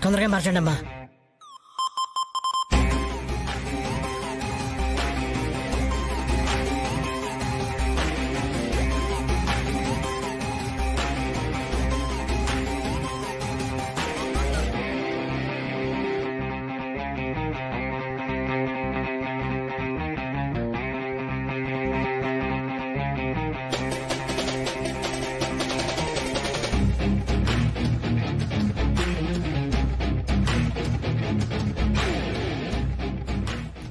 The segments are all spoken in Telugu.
తొందరగా మార్చండి అమ్మా.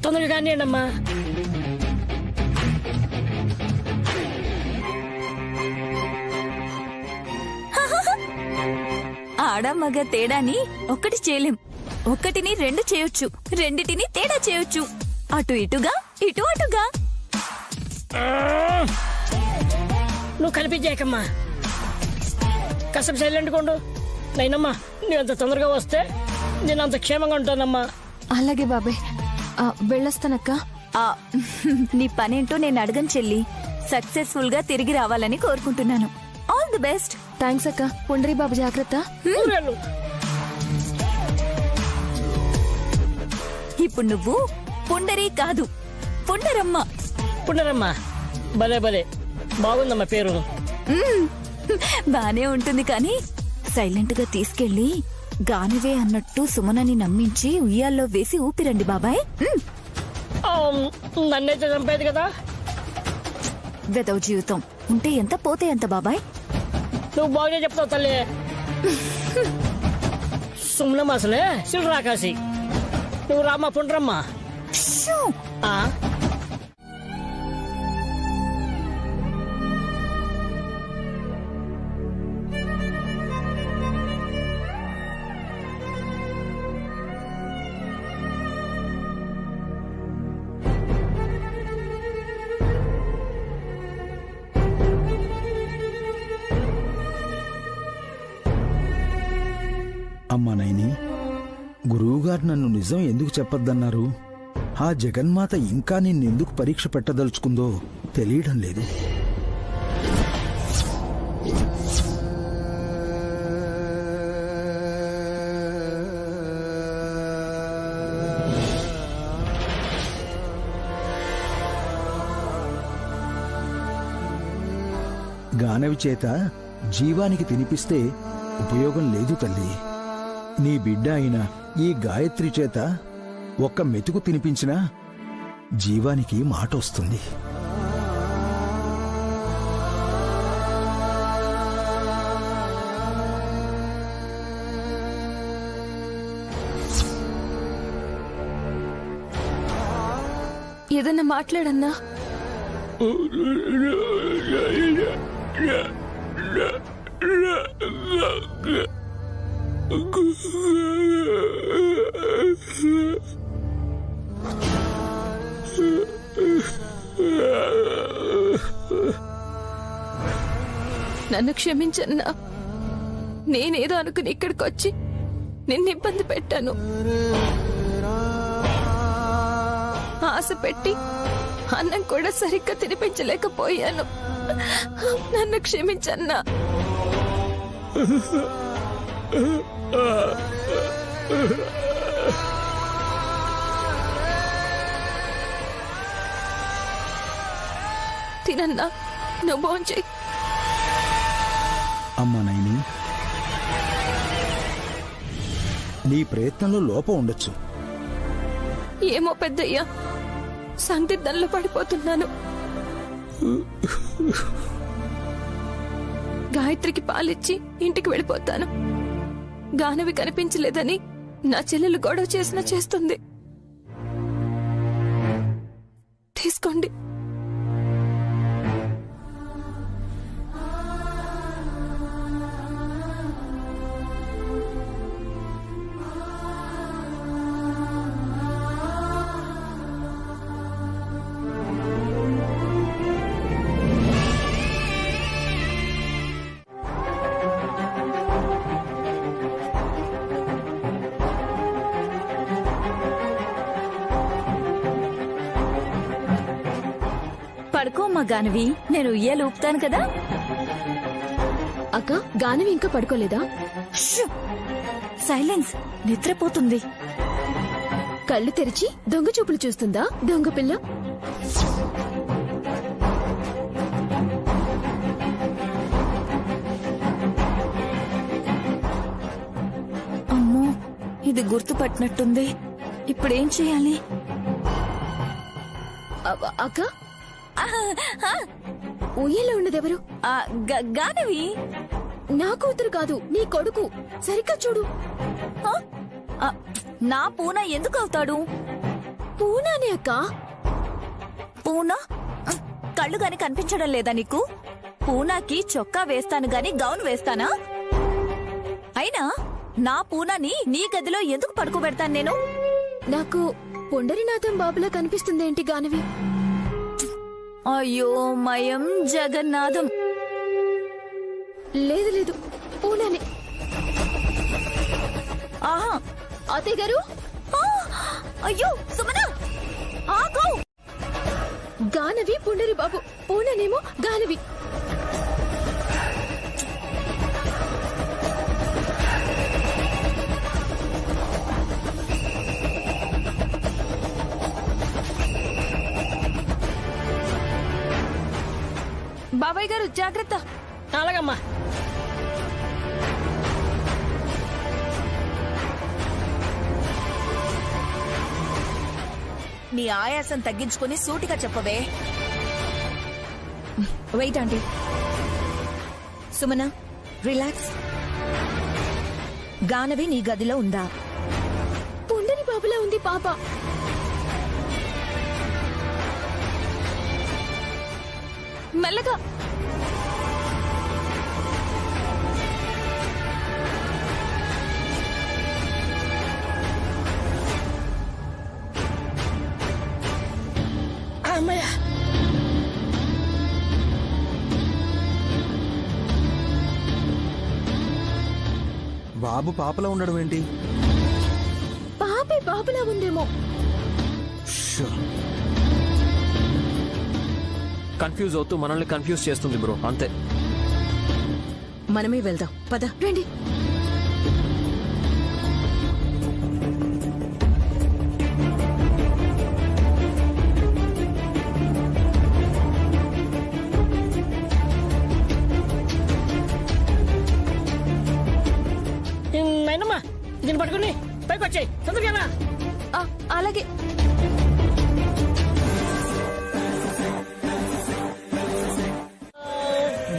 తొందరగా కానివ్వండి అమ్మా. ఆడ మగ తేడాని ఒక్కటి చేయలేం, ఒక్కటిని రెండు చేయొచ్చు, రెండిటిని తేడా చేయొచ్చు. అటు ఇటుగా, ఇటు అటుగా. నువ్వు కనిపించాకమ్మా, కాసేపు సైలెంట్గా ఉండు. నైనమ్మా, నువ్వు తొందరగా వస్తే నేను అంత క్షేమంగా ఉంటానమ్మా. అలాగే బాబాయ్, వెళ్ళొస్తానక్క. నీ పనేంటో నేను అడగను చెల్లి. సక్సెస్ఫుల్ గా తిరిగి రావాలని కోరుకుంటున్నాను. All the best. థ్యాంక్స్ అక్క. పుండరీ బాబు జాగ్రత్త. ఇప్పుడు నువ్వు పుండరీ కాదు, పుండరమ్మ. పుండరమ్మ, భలే భలే బాగుందమ్మా పేరు. బానే ఉంటుంది, కానీ సైలెంట్ గా తీసుకెళ్లి గానివే అన్నట్టు సుమనని నమ్మించి ఉయ్యాల్లో వేసి ఊపిరండి బాబాయ్. నన్నైతే చంపేది కదా. వెదవ జీవితం ఉంటే ఎంత, పోతే ఎంత బాబాయ్. నువ్వు బాగా చెప్తావు తల్లి. సుమ్నమ్మ అసలే సిల్రాకాసి. నువ్వు రామ్మా పుండ్రమ్మా. అమ్మా నైని, గురువుగారు నన్ను నిజం ఎందుకు చెప్పొద్దన్నారు? ఆ జగన్మాత ఇంకా నిన్నెందుకు పరీక్ష పెట్టదలుచుకుందో తెలియడం లేదు. గానవి చేత జీవానికి తినిపిస్తే ఉపయోగం లేదు తల్లి. నీ బిడ్డ అయిన ఈ గాయత్రి చేత ఒక్క మెతుకు తినిపించినా జీవానికి మాట వస్తుంది. ఏదన్నా మాట్లాడన్నా. నన్ను క్షమించన్నా. నేనేదో అనుకుని ఇక్కడికి వచ్చి నిన్ను ఇబ్బంది పెట్టాను. ఆశ పెట్టి అన్నం కూడా సరిగ్గా తినిపించలేకపోయాను. నన్ను క్షమించన్నా. తినన్నా, నువ్వు భోంచేయి. అమ్మా నైని, నీ ప్రయత్నంలో లోపం ఉండొచ్చు. ఏమో పెద్దయ్యా, సందిగ్ధంలో పడిపోతున్నాను. గాయత్రికి పాలిచ్చి ఇంటికి వెళ్ళిపోతాను. గానవి కనిపించలేదని నా చెల్లెలు గొడవ చేసినా చేస్తుంది. తీసుకోండి. పడుకోమ్మా గానవి, నేను ఉయ్యాలు ఊపుతాను కదా. అక్క గానవి ఇంకా పడుకోలేదా? షూ! సైలెన్స్, నిద్రపోతుంది. కళ్ళు తెరిచి దొంగ చూపులు చూస్తుందా దొంగ పిల్ల? అమ్మో, ఇది గుర్తుపట్టినట్టుంది. ఇప్పుడేం చేయాలి? అక్క ఉయ్యలో ఉన్నదెవరు? గానవి. నా కూతురు కాదు, నీ కొడుకు. సరిగ్గా చూడు. ఆ, ఆ, నా పూనా ఎందుకు అవుతాడు? పూనానే అక్క. పూనా? కళ్ళు గాని కనిపించడం లేదా నీకు? పూనాకి చొక్కా వేస్తాను గాని గౌన్ వేస్తానా? అయినా నా పూనాని నీ గదిలో ఎందుకు పడుకోబెడతాను నేను? నాకు పుండరీనాథం బాబులా కనిపిస్తుందేంటి గానవి? అయ్యో మయం జగన్నాథం. లేదు లేదు, పూనానే. ఆహా, అత్తయ్య గారు. అయ్యో సుమనా, ఆగు. గానవి పుండరి బాబు, పూనానేమో గానవి. బాబాయ్ గారు జాగ్రత్త. అలాగమ్మా. నీ ఆయాసం తగ్గించుకుని సూటిగా చెప్పవే. Wait aunty. Sumana, relax. Ganavi నీ గదిలో ఉందా? పుండరి బాబులా ఉంది పాప. మెల్లగా. అమ్మయ్య. బాబు పాపలా ఉండడం ఏంటి? పాపే బాబులా ఉందేమో. షో. కన్ఫ్యూజ్ అవుతూ మనల్ని కన్ఫ్యూజ్ చేస్తుంది బ్రో, అంతే. మనమే వెళ్దాం, పద రండి. నైనమ్మా, దీన్ని పట్టుకుని పైకి వచ్చాయి తొందరగా. అలాగే.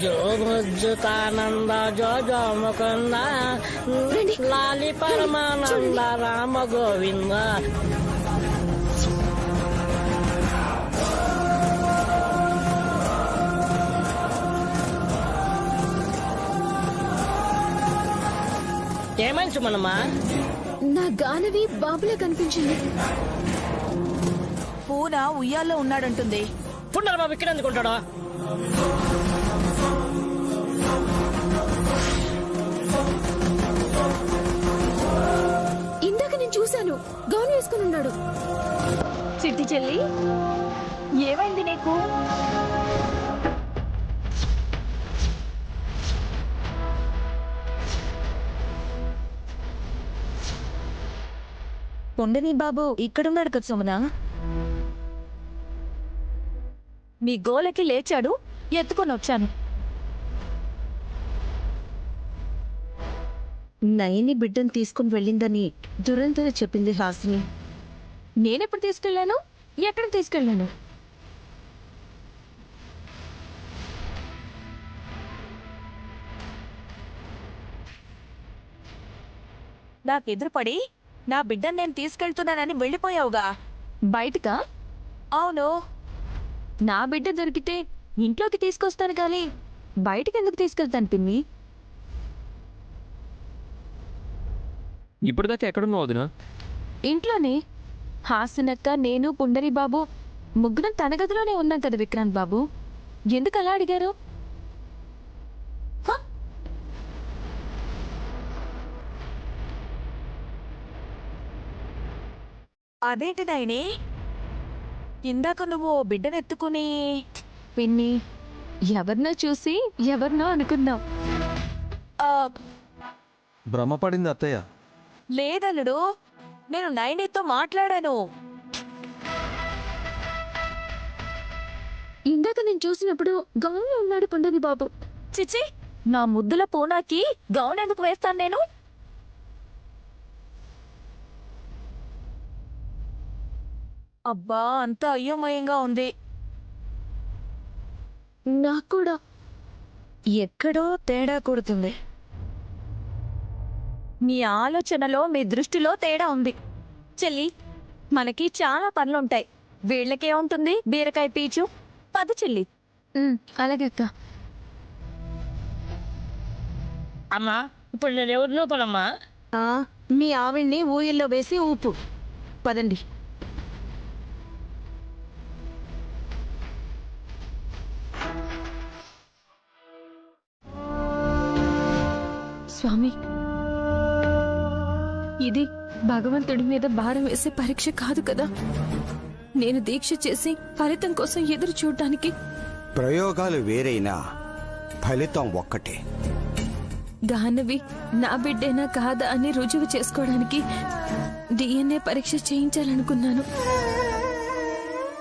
జో ముజ్జుతానంద జో జో ముకుంద లాలి పరమానంద రామ గోవింద. ఏమైంది సుమనమ్మా? నా గానవి బాబులా కనిపించింది. పూనా ఉయ్యాల్లో ఉన్నాడంటుంది. పుండర బాబు ఇక్కడ ఎందుకుంటాడో? ఇందాక నేను చూశాను, గౌన్ వేసుకుని ఉన్నాడు. చిట్టి చెల్లి, ఏమైంది నీకు? పొండని బాబు ఇక్కడున్నాడు కదా సుమనా. మీ గోలకి లేచాడు, ఎత్తుకొని వచ్చాను. నయని బిడ్డను తీసుకుని వెళ్ళిందని దురంతర చెప్పింది హాసిని. నేనెప్పుడు తీసుకెళ్లాను? ఎక్కడ తీసుకెళ్లాను? నాకెదురుపడి నా బిడ్డను నేను తీసుకెళ్తున్నానని వెళ్ళిపోయావుగా బయటకా? అవును. నా బిడ్డ దొరికితే ఇంట్లోకి తీసుకొస్తాను కానీ బయటకి ఎందుకు తీసుకెళ్తాను పిన్ని? ఇప్పటిదాకా ఎక్కడున్నావు వదినా? ఇంట్లోనే. హాసనక్క, నేను, పుండరి బాబు ముగ్గురం తన గదిలోనే ఉన్నాం కదా విక్రాంత్ బాబు. ఎందుకు అలా అడిగారు? అదేంటి నాయని, ఇందాక నువ్వు బిడ్డనెత్తుకుని పిన్ని ఎవరినో చూసి ఎవరినో అనుకుందాం. భ్రమపడింది అత్తయ్య. లేదల్లుడు, నేను నైనితో మాట్లాడాను. ఇందాక నేను చూసినప్పుడు గౌన్లో ఉన్నాడు పండని బాబు. చిచి, నా ముద్దుల పూనాకి గౌన్ ఎందుకు వేస్తాను నేను? అబ్బా, అంత అయోమయంగా ఉంది. నాకు కూడా ఎక్కడో తేడా కొడుతుంది. మీ ఆలోచనలో, మీ దృష్టిలో తేడా ఉంది. చెల్లి, మనకి చాలా పనులుంటాయి. వీళ్ళకే ఉంటుంది బీరకాయ పీచు. పద చెల్లి. అలాగే అక్క. అమ్మా, ఇప్పుడు నేను ఎవరినో పనమ్మా? మీ ఆవిడ్ని ఊయల్లో వేసి ఊపు. పదండి. స్వామి, ఇది భగవంతుడి మీద భారం వేసే పరీక్ష కాదు కదా. నేను దీక్ష చేసి ఫలితం కోసం ఎదురు చూడటానికి. ప్రయోగాలు వేరైనా ఫలితం ఒక్కటే. గానవి నా బిడ్డేనా కాదా అని రుజువు చేసుకోవడానికి DNA పరీక్ష చేయించాలనుకున్నాను.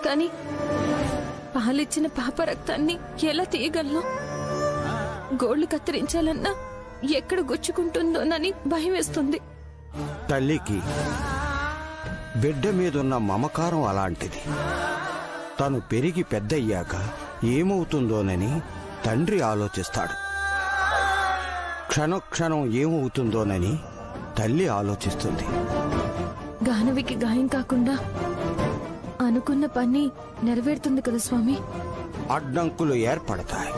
కానీ పాలిచ్చిన పాప రక్తాన్ని ఎలా తీయగలను? గోళ్లు కత్తిరించాలన్నా ఎక్కడ గుచ్చుకుంటుందోనని భయం వేస్తుంది. తల్లికి బిడ్డ మీదున్న మమకారం అలాంటిది. తను పెరిగి పెద్దయ్యాక ఏమవుతుందోనని తండ్రి ఆలోచిస్తాడు. క్షణక్షణం ఏమవుతుందోనని తల్లి ఆలోచిస్తుంది. గానవికి గాయం కాకుండా అనుకున్న పని నెరవేరుతుంది కదా స్వామి. అడ్డంకులు ఏర్పడతాయి.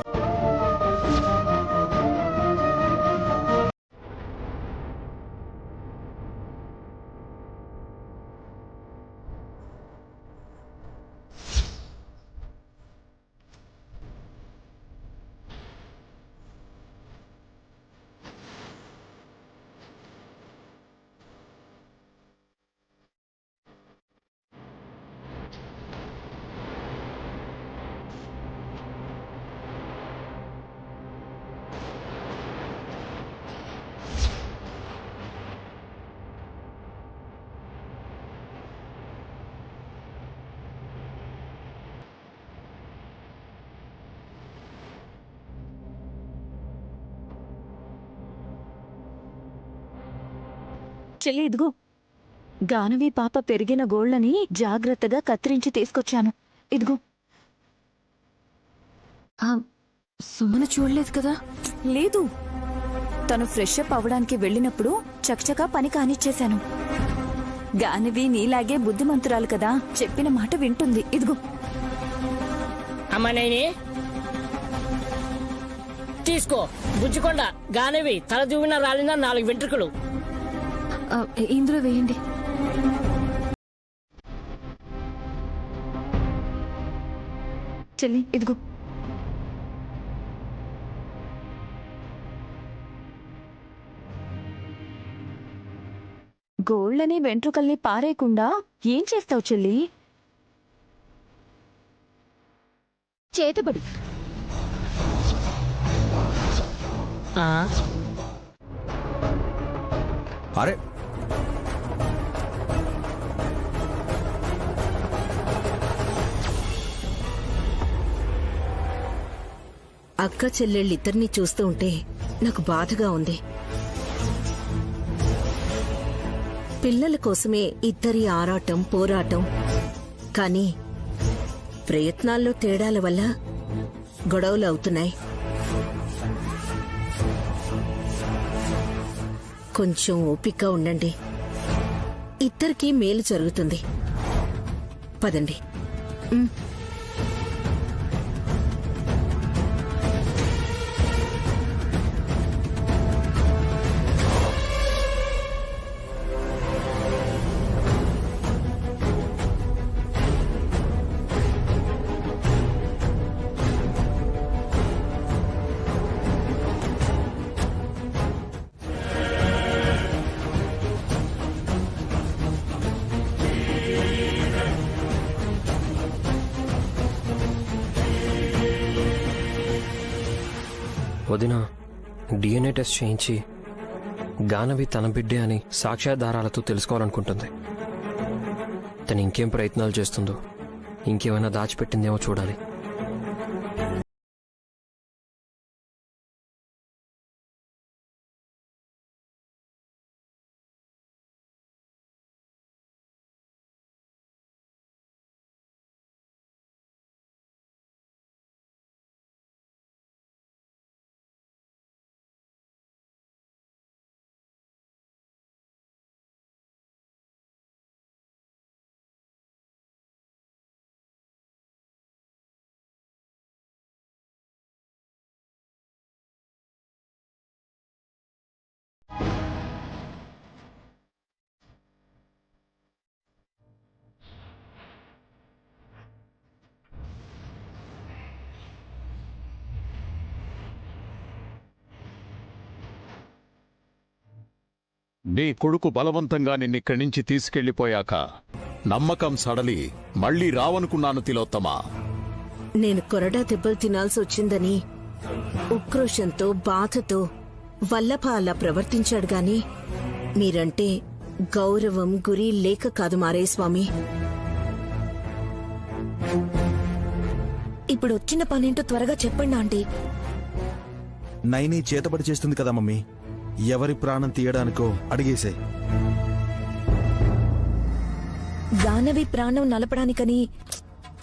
చెల్లి, ఇదిగో గానవి పాప పెరిగిన గోళ్లని జాగ్రత్తగా కత్తిరించి తీసుకొచ్చాను. ఇదిగో. సుమన చూడలేదు కదా? లేదు, తను ఫ్రెష్ అప్ అవ్వడానికి వెళ్ళినప్పుడు చకచకా పని కానిచ్చేశాను. గానవి నీలాగే బుద్ధిమంతురాలు కదా, చెప్పిన మాట వింటుంది. ఇదిగో. అమ్మా నైని, తీసుకో. బుజ్జికొండ, గానవి తల దూవిన రాలిన 4 వెంట్రుకలు. ఇందులో వేయండి. చెల్లి, ఇదిగో. గోళ్లని వెంట్రుకల్ని పారేయకుండా ఏం చేస్తావు చెల్లి? చేతబడి. అరే, అక్క చెల్లెళ్ళిద్దరినీ చూస్తూ ఉంటే నాకు బాధగా ఉంది. పిల్లల కోసమే ఇద్దరి ఆరాటం, పోరాటం. కానీ ప్రయత్నాల్లో తేడాల వల్ల గొడవలు అవుతున్నాయి. కొంచెం ఓపికగా ఉండండి, ఇద్దరికీ మేలు జరుగుతుంది. పదండి. వదిన డిఎన్ఏ టెస్ట్ చేయించి గానవి తన బిడ్డే అని సాక్ష్యాధారాలతో తెలుసుకోవాలనుకుంటుంది. తను ఇంకేం ప్రయత్నాలు చేస్తుందో, ఇంకేమైనా దాచిపెట్టిందేమో చూడాలి. నీ కొడుకు బలవంతంగా నిన్నిక్కడి నుంచి తీసుకెళ్లిపోయాక నమ్మకం సడలి మళ్లీ రావనుకున్నాను తిలోత్తమా. నేను కొరడా దెబ్బలు తినాల్సి వచ్చిందని ఉక్రోషంతో బాధతో వల్లభ అలా ప్రవర్తించాడు గాని మీరంటే గౌరవం గురి లేక కాదు మారయ్య స్వామి. ఇప్పుడు వచ్చిన పనేంటో త్వరగా చెప్పండి ఆంటీ. నైని చేతబడి చేస్తుంది కదా మమ్మీ, ఎవరి ప్రాణం తీయడానికో అడిగేశాయి. గానవి ప్రాణం నలపడానికని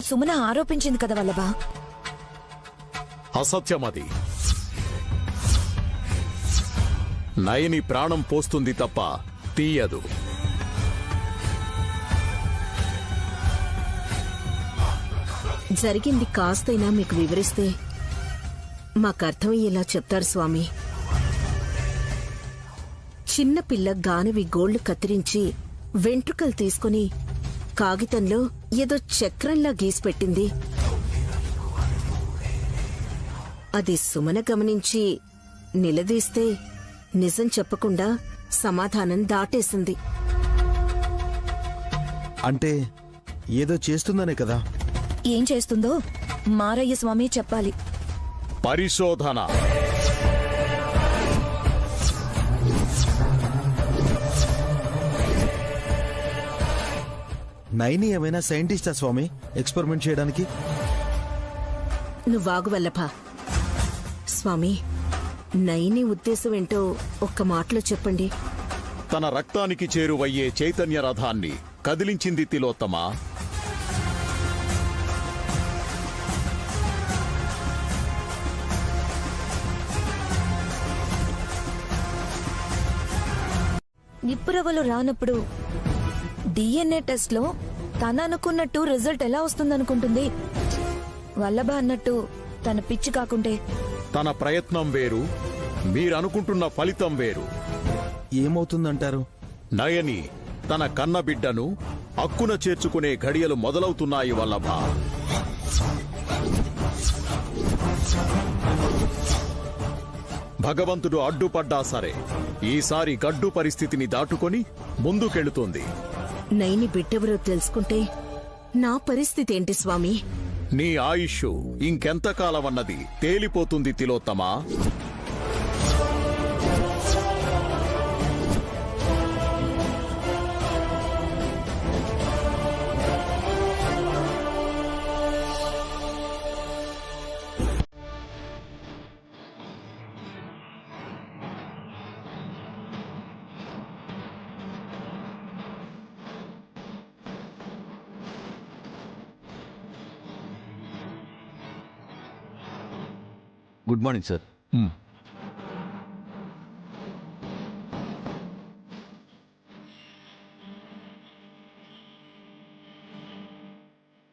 సుమన ఆరోపించింది కదా వల్లభా. అసత్యమది. నయని ప్రాణం పోస్తుంది తప్ప తీయదు. జరిగింది కాస్తైనా మీకు వివరిస్తే మాకర్థమయ్యేలా చెప్తారు స్వామి. చిన్నపిల్ల గానవి గోళ్లు కత్తిరించి వెంట్రుకలు తీసుకుని కాగితంలో ఏదో చక్రంలా గీసిపెట్టింది. అది సుమన గమనించి నిలదీస్తే నిజం చెప్పకుండా సమాధానం దాటేసింది. అంటే ఏదో చేస్తుందనే కదా. ఏం చేస్తుందో మారయ్య స్వామి చెప్పాలి. పరిశోధన. నైని ఏమైనా సైంటిస్టా స్వామి ఎక్స్పెరిమెంట్ చేయడానికి? నువ్వాగు వల్లభా. స్వామి, నైని ఉద్దేశం ఏంటో ఒక్క మాటలో చెప్పండి. తన రక్తానికి చేరువయ్యే చైతన్య రథాన్ని కదిలించింది తిలోత్తమా. నిప్పురవ్వలు రానప్పుడు డిఎన్ఏ టెస్ట్ లో తన అనుకున్నట్టు రిజల్ట్ ఎలా వస్తుందనుకుంటుంది? వల్లభ అన్నట్టు తన పిచ్చి కాకుంటే. తన ప్రయత్నం వేరు, మీరనుకుంటున్న ఫలితం వేరు. ఏమవుతుందంటారు? నయని తన కన్నబిడ్డను అక్కున చేర్చుకునే ఘడియలు మొదలవుతున్నాయి వల్లభ. భగవంతుడు అడ్డుపడ్డా సరే ఈసారి గడ్డు పరిస్థితిని దాటుకొని ముందుకెళుతుంది. నైని బిడ్డెవరో తెలుసుకుంటే నా పరిస్థితి ఏంటి స్వామి? నీ ఆయుష్ ఇంకెంతకాలమన్నది తేలిపోతుంది Tilottama. Good morning sir.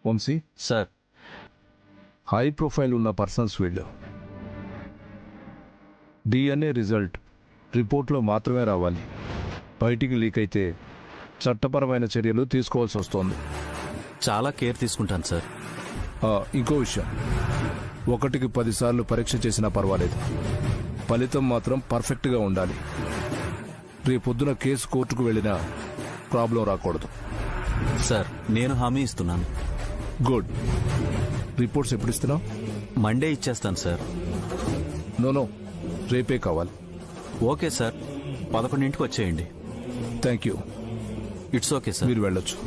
Vamshi sir, high profile ఉన్న పర్సన్స్ వీళ్ళు. డిఎన్ఏ రిజల్ట్ రిపోర్ట్లో మాత్రమే రావాలి. బయటికి లీక్ అయితే చట్టపరమైన చర్యలు తీసుకోవాల్సి వస్తోంది. చాలా కేర్ తీసుకుంటాను సార్. ఇంకో విషయం, 1కి 10 సార్లు పరీక్ష చేసినా పర్వాలేదు, ఫలితం మాత్రం పర్ఫెక్ట్గా ఉండాలి. రేపొద్దున కేసు కోర్టుకు వెళ్ళినా ప్రాబ్లం రాకూడదు. సార్, నేను హామీ ఇస్తున్నాను. గుడ్. రిపోర్ట్స్ ఎప్పుడు ఇస్తున్నావు? మండే ఇచ్చేస్తాను సార్. నో, రేపే కావాలి. ఓకే సార్, 11ంటికి వచ్చేయండి. Thank you. It's okay sir, మీరు వెళ్ళొచ్చు.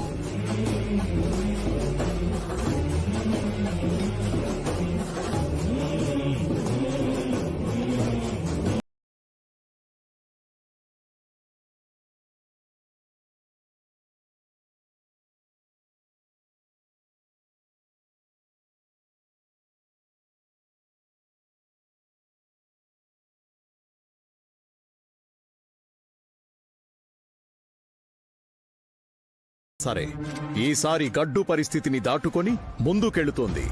సరే, ఈసారి గడ్డు పరిస్థితిని దాటుకొని ముందుకెళుతోంది.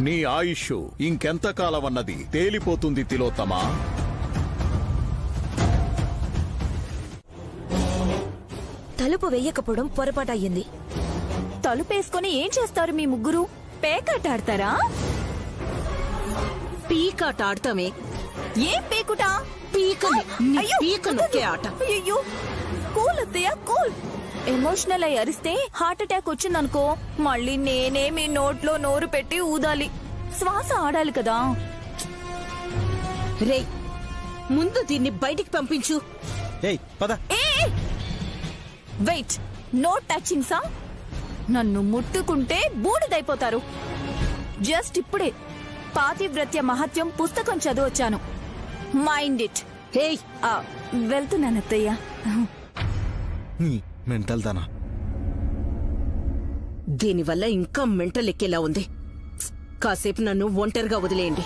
నీ ఆయుష్ ఇంకెంతకాలమన్నది తేలిపోతుంది తిలోత్తమా. తలుపు వెయ్యకపోవడం పొరపాటయ్యింది. తలుపేసుకొని ఏం చేస్తారు మీ ముగ్గురు? పేకాటాడతారా? పీకాట ఆడతామే. ఏం పేకుటా? పీక నొక్కే ఆట. అయ్యో, కూల్ అత్తయ్య, కూల్. ఎమోషనల్ అయి అరిస్తే హార్ట్ అటాక్ వచ్చిందనుకో, మళ్ళీ నేనే మీ నోట్లో నోరు పెట్టి ఊదాలి. శ్వాస ఆడాలి కదా. రే, ముందు దీన్ని బయటికి పంపించు. వెయిట్, నో టచింగ్ సా. నన్ను ముట్టుకుంటే బూడిదైపోతారు. జస్ట్ ఇప్పుడే పాతివ్రత్య మహత్యం పుస్తకం చదివొచ్చాను. Mind it. హే, వెళ్తున్నానత్తయ్య. మెంటల్ దానా? దీనివల్ల ఇంకా మెంటల్ ఎక్కేలా ఉంది. కాసేపు నన్ను ఒంటరిగా వదిలేయండి.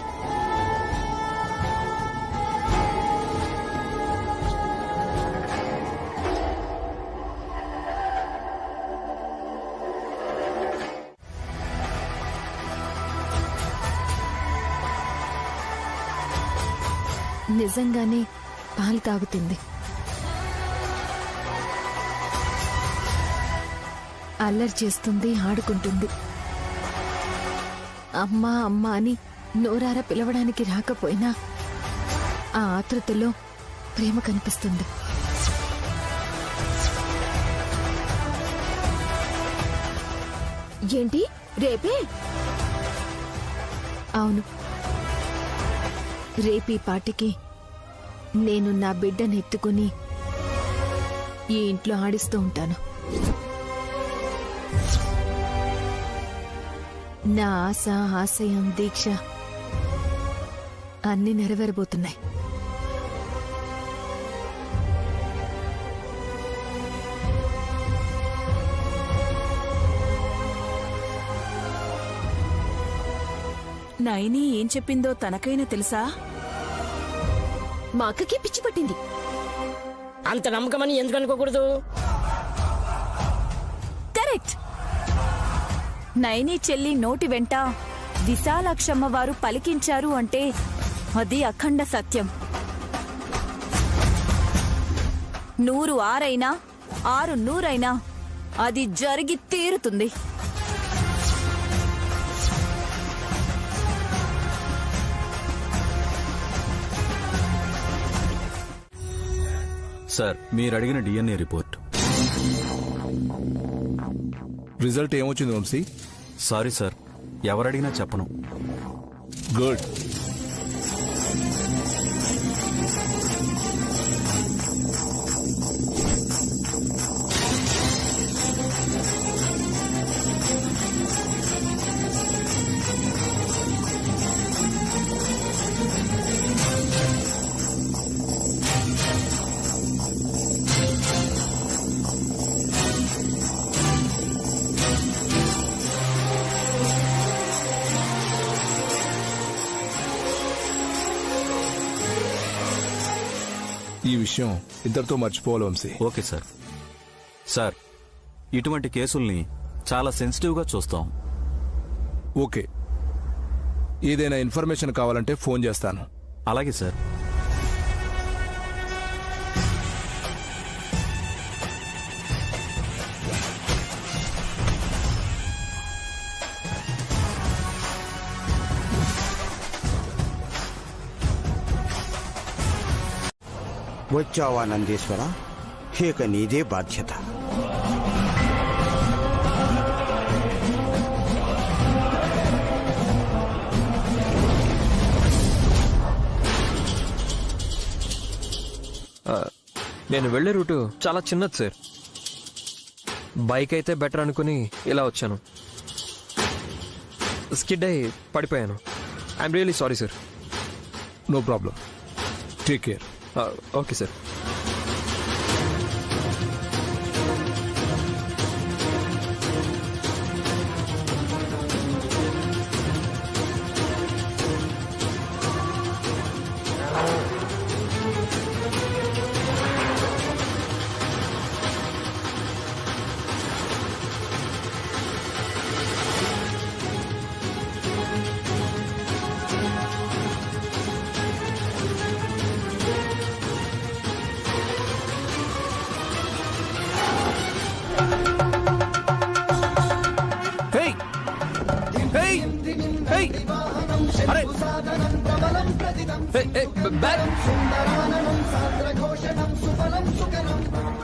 నిజంగానే పాలు తాగుతుంది. అల్లరి చేస్తుంది, ఆడుకుంటుంది. అమ్మా అమ్మా అని నోరారా పిలవడానికి రాకపోయినా ఆ ఆతృతలో ప్రేమ కనిపిస్తుంది. ఏంటి, రేపే? అవును, రేపీ పాటికి నేను నా బిడ్డను ఎత్తుకుని ఈ ఇంట్లో ఆడిస్తూ ఉంటాను. నా ఆశ, ఆశయం, దీక్ష అన్నీ నెరవేరబోతున్నాయి. నైని ఏం చెప్పిందో తనకైనా తెలుసా? మా అక్కకి పిచ్చి పట్టింది. అంత నమ్మకమని ఎందుకు అనుకోకూడదు? కరెక్ట్. నైని చెల్లి నోటి వెంట విశాలాక్షమ్మ వారు పలికించారు అంటే అది అఖండ సత్యం. 100 ఆరైనా 6 100 అది జరిగి తీరుతుంది. సార్, మీరు అడిగిన డిఎన్ఏ రిపోర్ట్. రిజల్ట్ ఏమొచ్చింది వంశీ? సారీ సార్, ఎవరడిగినా చెప్పను. గుడ్. ఈ విషయం ఇద్దరితో మర్చిపోవాలి వంశీ. Okay sir. సార్, ఇటువంటి కేసుల్ని చాలా సెన్సిటివ్గా చూస్తాం. ఓకే, ఏదైనా ఇన్ఫర్మేషన్ కావాలంటే ఫోన్ చేస్తాను. అలాగే సార్. వచ్చావా నందీశ్వర? ఇక నీదే బాధ్యత. నేను వెళ్లే రూటు చాలా చిన్నది సార్. బైక్ అయితే బెటర్ అనుకుని ఇలా వచ్చాను. స్కిడ్ అయి పడిపోయాను. I'm really sorry sir. No problem, take care. Okay sir.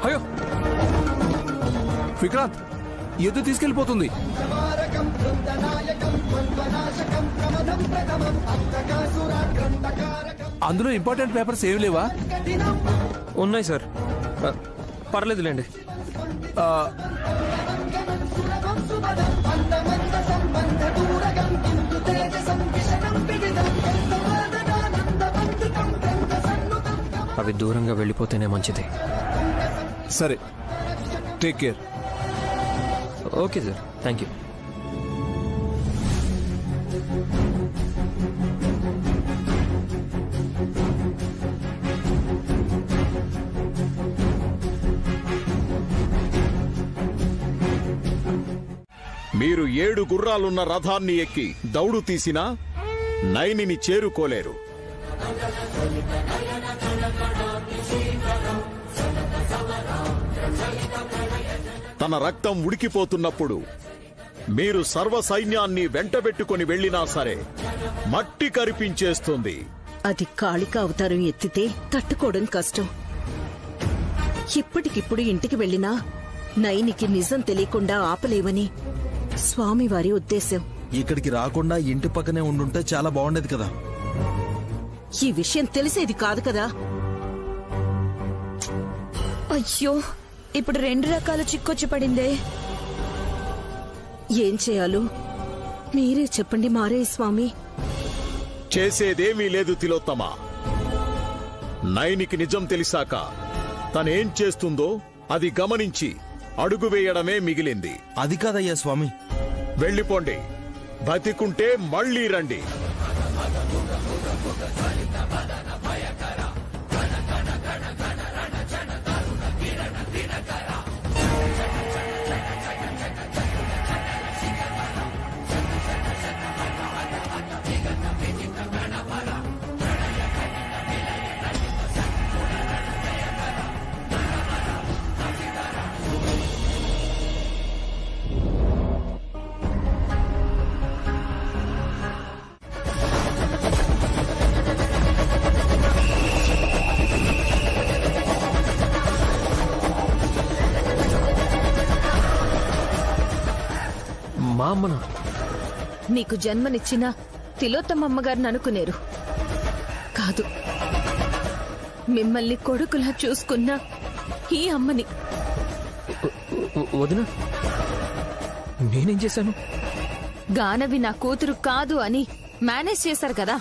అయ్యో విక్రాంత్, ఎద్దు తీసుకెళ్లిపోతుంది. అందులో ఇంపార్టెంట్ పేపర్స్ ఏమి లేవా? ఉన్నాయి సార్, పర్లేదులేండి. అవి దూరంగా వెళ్ళిపోతేనే మంచిది. సరే, take care. Okay sir, thank you. మీరు 7 గుర్రాలున్న రథాన్ని ఎక్కి దౌడు తీసినా నైనిని చేరుకోలేరు. తన రక్తం ఉడికిపోతున్నప్పుడు మీరు సర్వ సైన్యాన్ని వెంటబెట్టుకుని వెళ్ళినా సరే మట్టి కరిపించేస్తుంది. అది కాళిక అవతారం ఎత్తితే తట్టుకోవడం కష్టం. ఇప్పటికిప్పుడు ఇంటికి వెళ్ళినా నైనికి నిజం తెలియకుండా ఆపలేవని స్వామివారి ఉద్దేశం. ఇక్కడికి రాకుండా ఇంటి పక్కనే ఉండుంటే చాలా బాగుండేది కదా. ఈ విషయం తెలిసేది కాదు కదా. అయ్యో, ఇప్పుడు 2 రకాల చిక్కొచ్చి పడిందే. ఏం చేయాలో మీరే చెప్పండి మారే స్వామి. చేసేదేమీ లేదు తిలోత్తమ. నైనికి నిజం తెలిసాక తనేం చేస్తుందో అది గమనించి అడుగు వేయడమే మిగిలింది. అది కాదయ్యా స్వామి. వెళ్ళిపోండి, బతికుంటే మళ్ళీ రండి. మా అమ్మనా? నీకు జన్మనిచ్చిన తిలోత్తమమ్మగారిని అనుకునేరు కాదు, మిమ్మల్ని కొడుకులా చూసుకున్న ఈ అమ్మని. వదిన, నేనేం చేశాను? గానవి నా కూతురు కాదు అని మేనేజ్ చేశారు కదా.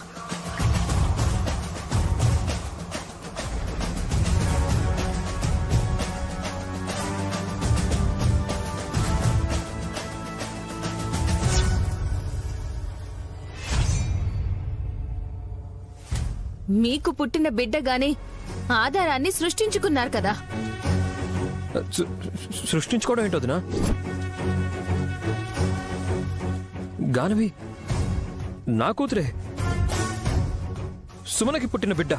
మీకు పుట్టిన బిడ్డగానే ఆధారాన్ని సృష్టించుకున్నారు కదా. సృష్టించుకోవడం ఏంటో వదినా? గానవి నా కూతురే, సుమనకి పుట్టిన బిడ్డ.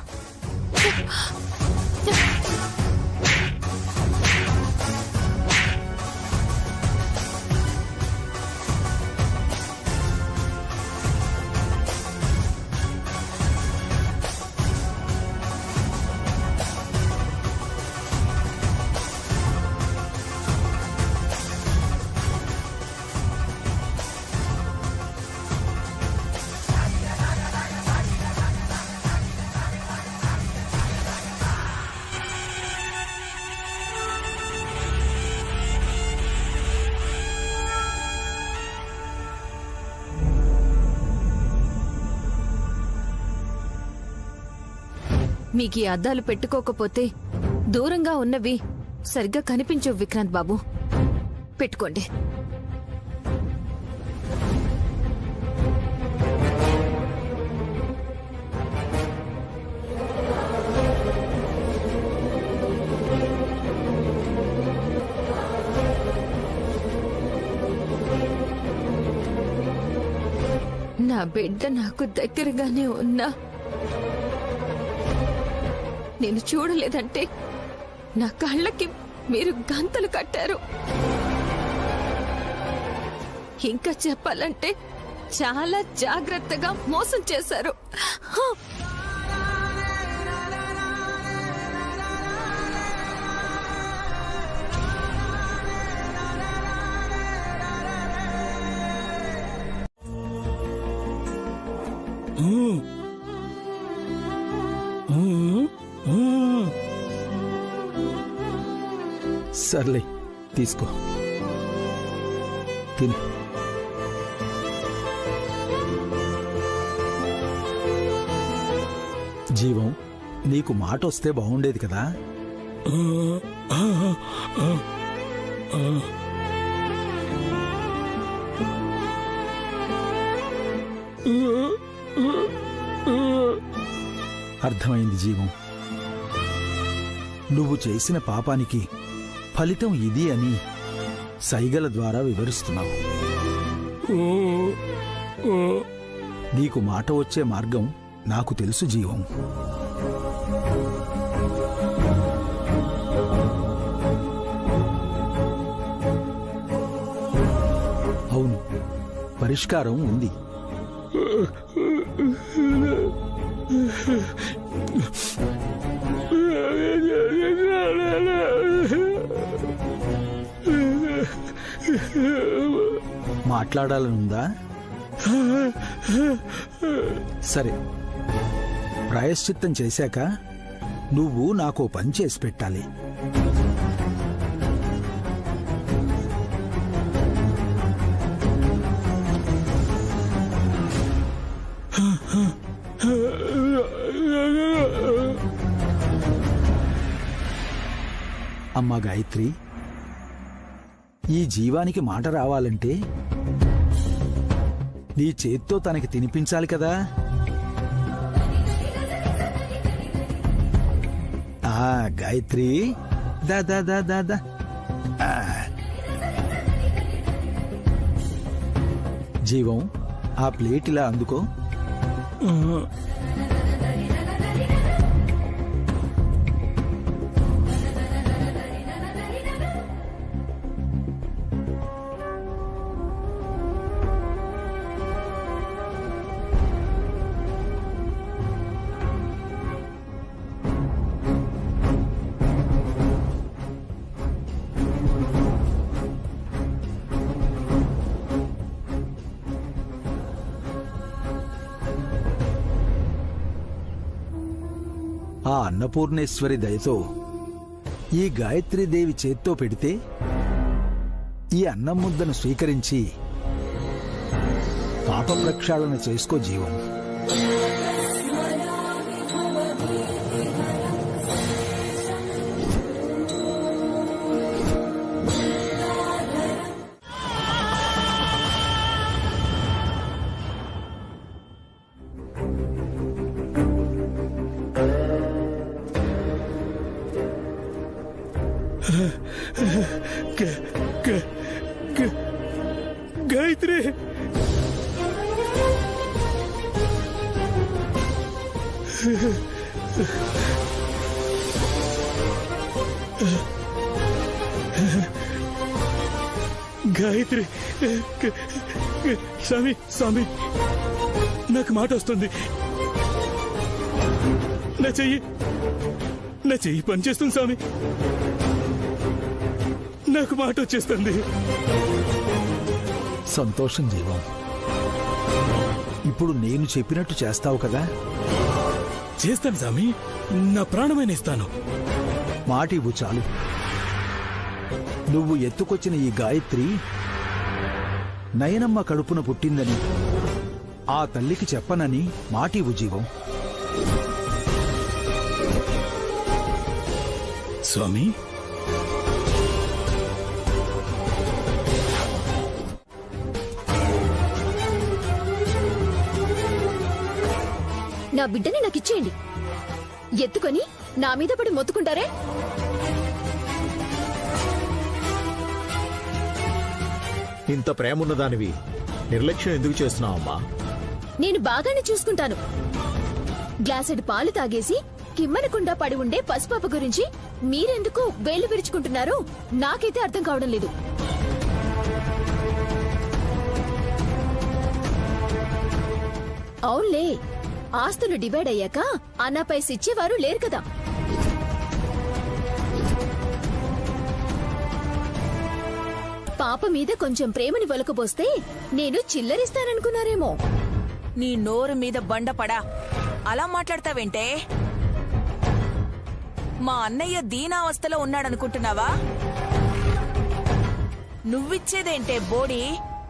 మీకు ఈ అద్దాలు పెట్టుకోకపోతే దూరంగా ఉన్నవి సరిగ్గా కనిపించవు విక్రాంత్ బాబు. పెట్టుకోండి. నా బిడ్డ నాకు దగ్గరగానే ఉన్నా నేను చూడలేదంటే నా కళ్ళకి మీరు గంతలు కట్టారు. ఇంకా చెప్పాలంటే చాలా జాగ్రత్తగా మోసం చేశారు. సర్లే, తీసుకో, తిను. జీవం, నీకు మాట వస్తే బాగుండేది కదా. అర్థమైంది జీవం. నువ్వు చేసిన పాపానికి ఫలితం ఇది అని సైగల ద్వారా వివరిస్తున్నావు. నీకు మాట వచ్చే మార్గం నాకు తెలుసు జీవం. అవును, పరిష్కారం ఉంది. మాట్లాడాలనుందా? సరే, ప్రాయశ్చిత్తం చేశాక నువ్వు నాకో పని చేసి పెట్టాలి. అమ్మా గాయత్రి, ఈ జీవానికి మాట రావాలంటే నీ చేత్తో తనకి తినిపించాలి కదా. గాయత్రి, దా దా దా దా దా. జీవం, ఆ ప్లేట్ ఇలా అందుకో. ఆ అన్నపూర్ణేశ్వరి దయతో ఈ గాయత్రీదేవి చేత్తో పెడితే ఈ అన్నం ముద్దను స్వీకరించి పాప ప్రక్షాళన చేసుకో జీవం. గాయత్రి, గాయత్రి, స్వామి స్వామి, నాకు మాట వస్తుంది. నా చెయ్యి పనిచేస్తుంది స్వామి. నాకు మాట వచ్చేస్తుంది. సంతోషం జీవం. ఇప్పుడు నేను చెప్పినట్టు చేస్తావు కదా? చేస్తాను స్వామి, నా ప్రాణమైన ఇస్తాను. మాట ఇవ్వు చాలు. నువ్వు ఎత్తుకొచ్చిన ఈ గాయత్రి నయనమ్మ కడుపున పుట్టిందని ఆ తల్లికి చెప్పనని మాట ఇవ్వు జీవం. స్వామి నా బిడ్డని నాకు ఇచ్చేయండి. ఎత్తుకొని నా మీద పడి మొత్తుకుంటారే? ఇంత ప్రేమున్నదానివి నిర్లక్ష్యం ఎందుకు చేస్తున్నావమ్మా? నేను బాగానే చూసుకుంటాను. గ్లాసెడు పాలు తాగేసి కిమ్మనకుండా పడి ఉండే పసిపాప గురించి మీరెందుకు వేళ్లు విరుచుకుంటున్నారో నాకైతే అర్థం కావడం లేదు. అవునులే, ఆస్తులు డివైడ్ అయ్యాక అన్నపై ఇచ్చేవారు లేరు కదా. పాప మీద కొంచెం ప్రేమని ఒలకబోస్తే నేను చిల్లరిస్తాననుకున్నారేమో. నీ నోరు మీద బండపడా అలా మాట్లాడతావేంటే? మా అన్నయ్య దీనావస్థలో ఉన్నాడనుకుంటున్నావా? నువ్విచ్చేదేంటే బోడి?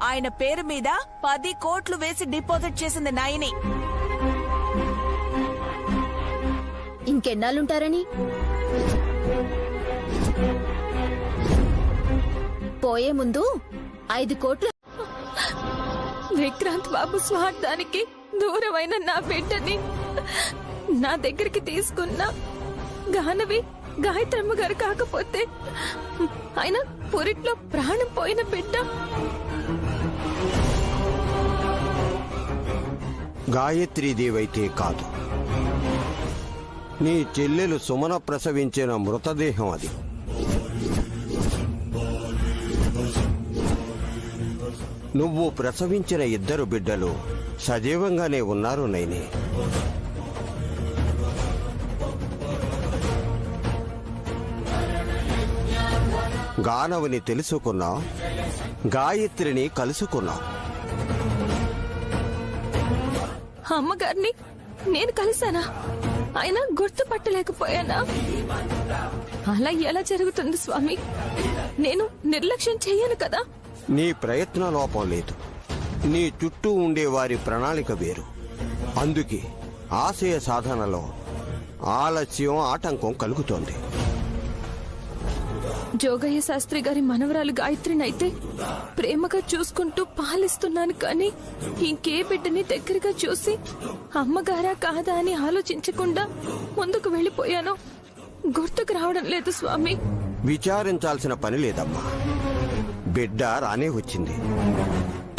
ఆయన పేరు మీద 10 కోట్లు వేసి డిపాజిట్ చేసింది నాయని. ఇంకెన్నాళ్ళుంటారని? పోయే ముందు 5 కోట్లు. విక్రాంత్ బాబు స్వార్థానికి దూరమైన నా బిడ్డని నా దగ్గరికి తీసుకున్న గానవి గాయత్రమ్మ గారు కాకపోతే ఆయన పురిట్లో ప్రాణం పోయిన బిడ్డ. గాయత్రీదేవైతే కాదు, నీ చెల్లెలు సుమన ప్రసవించిన మృతదేహం అది. నువ్వు ప్రసవించిన 2 బిడ్డలు సజీవంగానే ఉన్నారు నైని. గానవని తెలుసుకున్నావు, గాయత్రిని కలుసుకున్నావు. అమ్మగారిని నేను కలిశానా? ఆయన గుర్తుపట్టలేకపోయానా? అలా ఎలా జరుగుతుంది స్వామి? నేను నిర్లక్ష్యం చెయ్యను కదా. నీ ప్రయత్న లోపం లేదు, నీ చుట్టూ ఉండే వారి ప్రణాళిక వేరు. అందుకే ఆశయ సాధనలో ఆలస్యం, ఆటంకం కలుగుతోంది. జోగయ్య శాస్త్రి గారి మనవరాలు గాయత్రినైతే ప్రేమగా చూసుకుంటూ పాలిస్తున్నాను, కానీ ఇంకే బిడ్డని దగ్గరగా చూసి అమ్మగారా కాదా అని ఆలోచించకుండా ముందుకు వెళ్లిపోయాను. గుర్తుకు రావడం లేదు స్వామి. విచారించాల్సిన పని లేదమ్మా. బిడ్డ రానే వచ్చింది.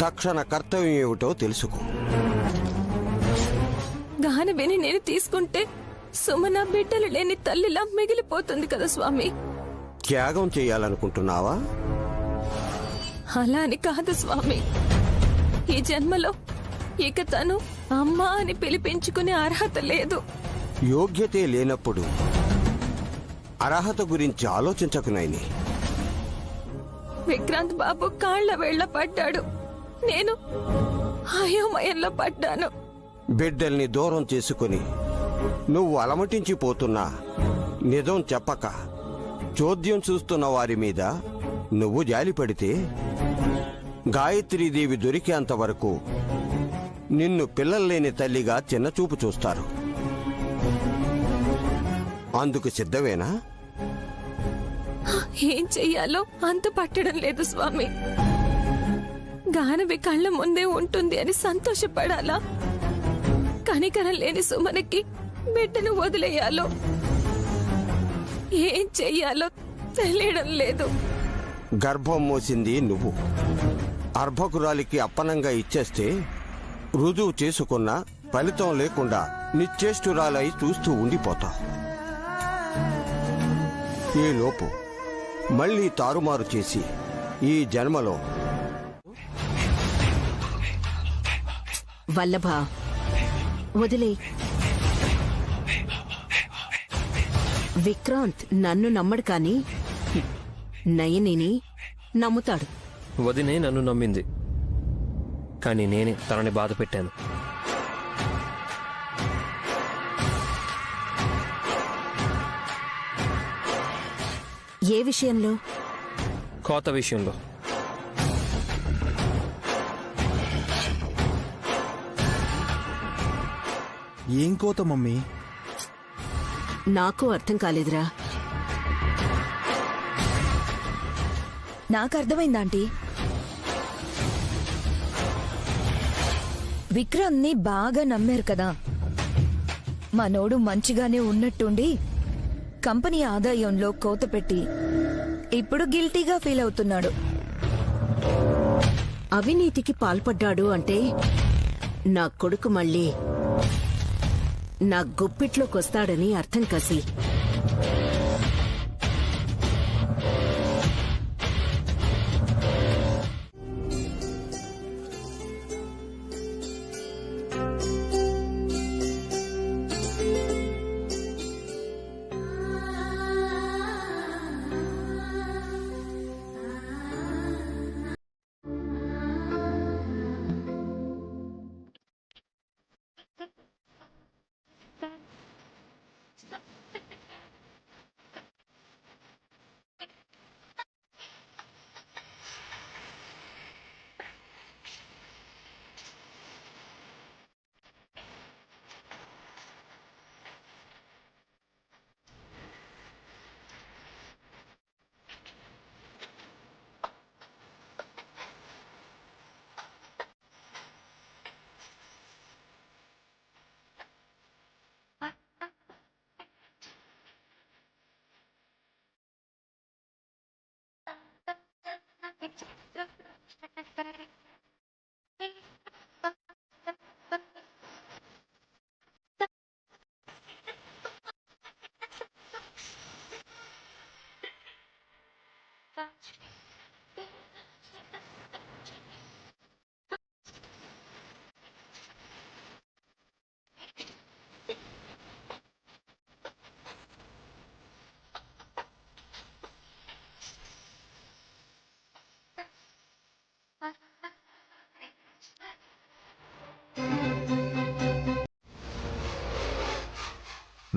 తక్షణ కర్తవ్యం ఏమిటో తెలుసుకో. గానవిని నేను తీసుకుంటే సుమన బిడ్డలు లేని తల్లిలా మిగిలిపోతుంది కదా స్వామి. త్యాగం చేయాలనుకుంటున్నావా? అలా అని కాదు స్వామి. ఈ జన్మలో ఇక తను అమ్మా అని పిలిపించుకునే అర్హత లేదు. యోగ్యతే లేనప్పుడు అర్హత గురించి ఆలోచించకు నైని. విక్రాంత్ బాబు కాళ్ల వేళ్ల పడ్డాడు, నేను అయోమయంలో పడ్డాను. బిడ్డల్ని దూరం చేసుకుని నువ్వు అలమటించిపోతున్నా నిజం చెప్పక చోద్యం చూస్తున్న వారి మీద నువ్వు జాలిపడితే గాయత్రీదేవి దొరికేంత వరకు నిన్ను పిల్లల్లేని తల్లిగా చిన్నచూపు చూస్తారు. అందుకు సిద్ధమేనా? ఏం చెయ్యాలో అంతు పట్టడం లేదు స్వామి. గానవి కళ్ళ ముందే ఉంటుంది అని సంతోషపడాలా? కనికరం లేని సుమనకి బిడ్డను వదిలేయాలో ఏం చెయ్యాలో తెలియడం లేదు. గర్భం మోసింది నువ్వు. అర్భకురాలికి అప్పనంగా ఇచ్చేస్తే రుజువు చేసుకున్న ఫలితం లేకుండా నిశ్చేష్టురాలై చూస్తూ ఉండిపోతావు. ఈ లోపు మళ్లీ తారుమారు చేసి ఈ జన్మలో వల్లభ వదిలే. విక్రాంత్ నన్ను నమ్మడు కాని నయనిని నమ్ముతాడు. వదినే నన్ను నమ్మింది, కానీ నేనే తనని బాధ పెట్టాను. ఏ విషయంలో? కోత విషయంలో. ఏం కోత మమ్మీ? నాకు అర్థం కాలేదురా. నాకు అర్థమైంది ఆంటీ. విక్రమ్ని బాగా నమ్మారు కదా. మనోడు మంచిగానే ఉన్నట్టుండి కంపెనీ ఆదాయంలో కోత పెట్టి ఇప్పుడు గిల్టీగా ఫీల్ అవుతున్నాడు. అవినీతికి పాల్పడ్డాడు అంటే నా కొడుకు మళ్ళీ నా గుప్పిట్లోకొస్తాడని అర్థం కసి.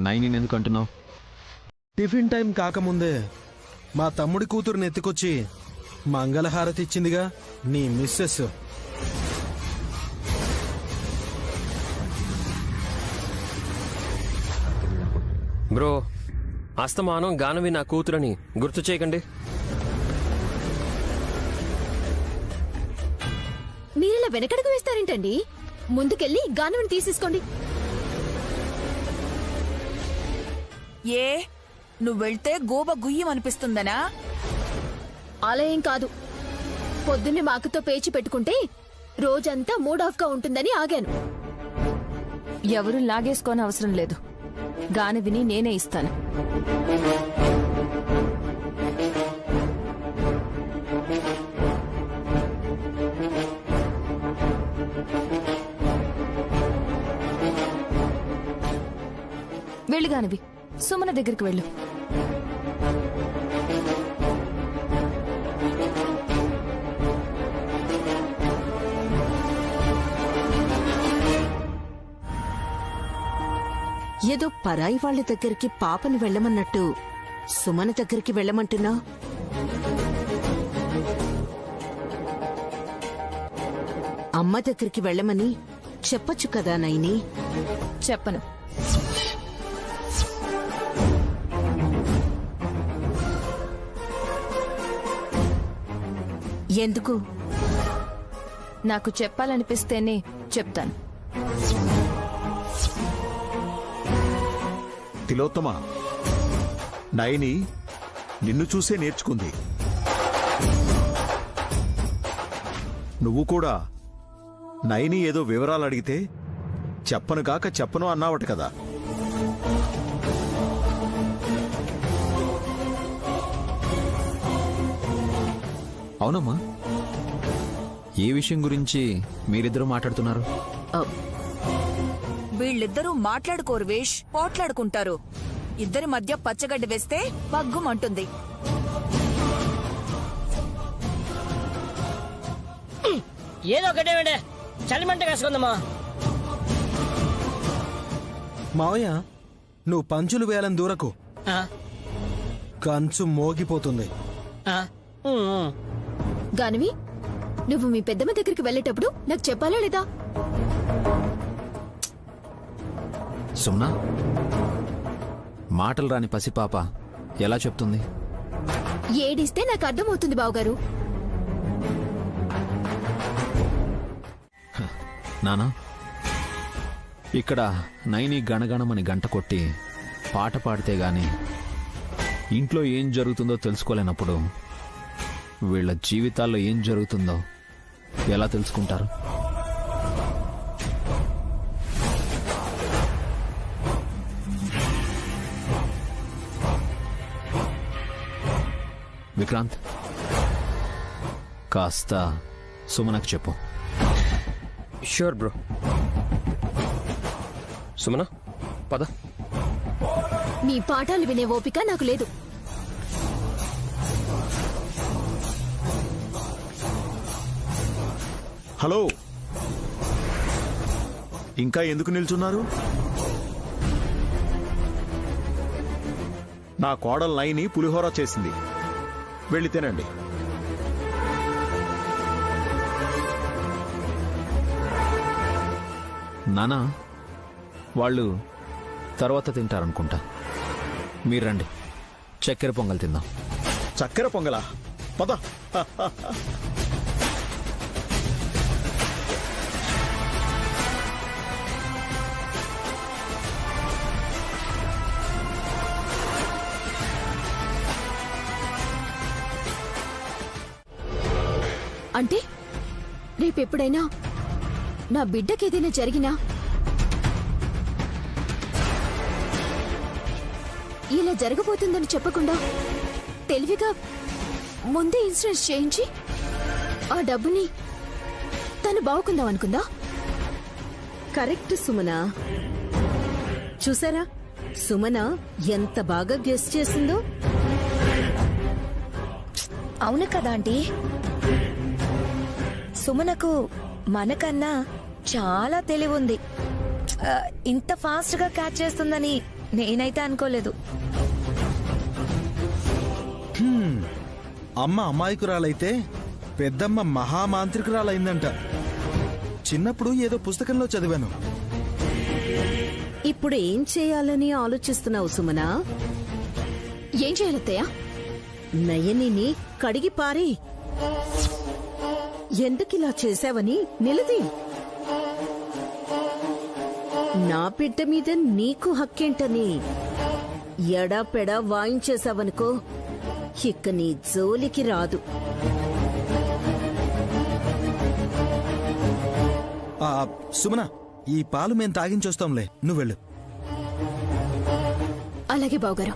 నైని ఎందుకు అంటున్నావు? టిఫిన్ టైం కాకముందే మా తమ్ముడి కూతురుని ఎత్తుకొచ్చి మంగళహారతి ఇచ్చిందిగా నీ మిస్సెస్. బ్రో, అస్తమానం గానవి నా కూతురని గుర్తు చేయకండి. మీరిలా వెనకడుగు వేస్తారేంటండి? ముందుకెళ్ళి గానవిని తీసేసుకోండి. ఏ నువ్వెళ్తే గోబ గుయ్యం అనిపిస్తుందనా? అలా ఏం కాదు. పొద్దున్నే మా అక్కతో పేచి పెట్టుకుంటే రోజంతా మూడ్ ఆఫ్ గా ఉంటుందని ఆగాను. ఎవరు లాగేసుకోని అవసరం లేదు. గానవిని నేనే ఇస్తాను. వెళ్ళు గానవి, సుమన దగ్గరికి వెళ్ళు. ఏదో పరాయి వాళ్ళ దగ్గరికి పాపని వెళ్ళమన్నట్టు సుమన దగ్గరికి వెళ్ళమంటున్నా? అమ్మ దగ్గరికి వెళ్ళమని చెప్పొచ్చు కదా నైని. చెప్పను. ఎందుకు? నాకు చెప్పాలనిపిస్తేనే చెప్తాను. తిలోత్తమ, నైని నిన్ను చూసే నేర్చుకుంది. నువ్వు కూడా నైని ఏదో వివరాలు అడిగితే చెప్పను కాక చెప్పను అన్నావట కదా. అవునమ్మా, ఏ విషయం గురించి మీరిద్దరూ మాట్లాడుతున్నారు? వీళ్ళిద్దరూ మాట్లాడుకోరు వేష్, పోట్లాడుకుంటారు. ఇద్దరి మధ్య పచ్చగడ్డి వేస్తే పగ్గుమంటుంది. ఏదో ఒకటే చలిమంట కాసుకుందమ్మా. మావయ్య, నువ్వు పంచులు వేయాలని దూరకు. కంచు మోగిపోతుంది. గానవి, నువ్వు మీ పెద్దమ్మ దగ్గరికి వెళ్ళేటప్పుడు నాకు చెప్పాలా లేదా? సుమ్నా, మాటలు రాని పసిపాప ఎలా చెప్తుంది? ఏడిస్తే నాకు అర్థమవుతుంది బావగారు. నానా, ఇక్కడ నైని గణగణమని గంట కొట్టి పాట పాడితే గాని ఇంట్లో ఏం జరుగుతుందో తెలుసుకోలేనప్పుడు వీళ్ళ జీవితాల్లో ఏం జరుగుతుందో ఎలా తెలుసుకుంటారు? విక్రాంత్, కాస్త సుమనకు చెప్పు. Sure bro. సుమన, పద. మీ పాఠాలు వినే ఓపిక నాకు లేదు. హలో, ఇంకా ఎందుకు నిల్చున్నారు? నా కోడలు నైని పులిహోర చేసింది, వెళ్ళి తినండి. నానా, వాళ్ళు తర్వాత తింటారనుకుంటా. మీరు రండి, చక్కెర పొంగల్ తిందాం. చక్కెర పొంగలా? పద. అంటే రేపెప్పుడైనా నా బిడ్డకేదైనా జరిగినా ఇలా జరగబోతుందని చెప్పకుండా తెలివిగా ముందే ఇన్సూరెన్స్ చేయించి ఆ డబ్బుని తను బావుకుందాం అనుకుందా? కరెక్ట్ సుమన. చూసారా సుమన ఎంత బాగా గెస్ చేసిందో? అవును కదా ఆంటీ, సుమనకు మనకన్నా చాలా తెలివుంది. ఇంత ఫాస్ట్ గా క్యాచ్ చేస్తుందని నేనైతే అనుకోలేదు. అమ్మ అమాయకురాలైతే పెద్దమ్మ మహామాంత్రికురాలైందంట. చిన్నప్పుడు ఏదో పుస్తకంలో చదివాను. ఇప్పుడు ఏం చేయాలని ఆలోచిస్తున్నావు సుమన? ఏం చేయాలత్తయ్యా? నయనిని కడిగి పారి. ఎందుకిలా చేశావని నిలది. నా బిడ్డ మీద నీకు హక్కేంటని ఎడాపెడా వాయించేశావనుకో, ఇక నీ జోలికి రాదు. సుమన, ఈ పాలు మేం తాగించొస్తాంలే, నువ్వెళ్ళు. అలాగే బావగారు.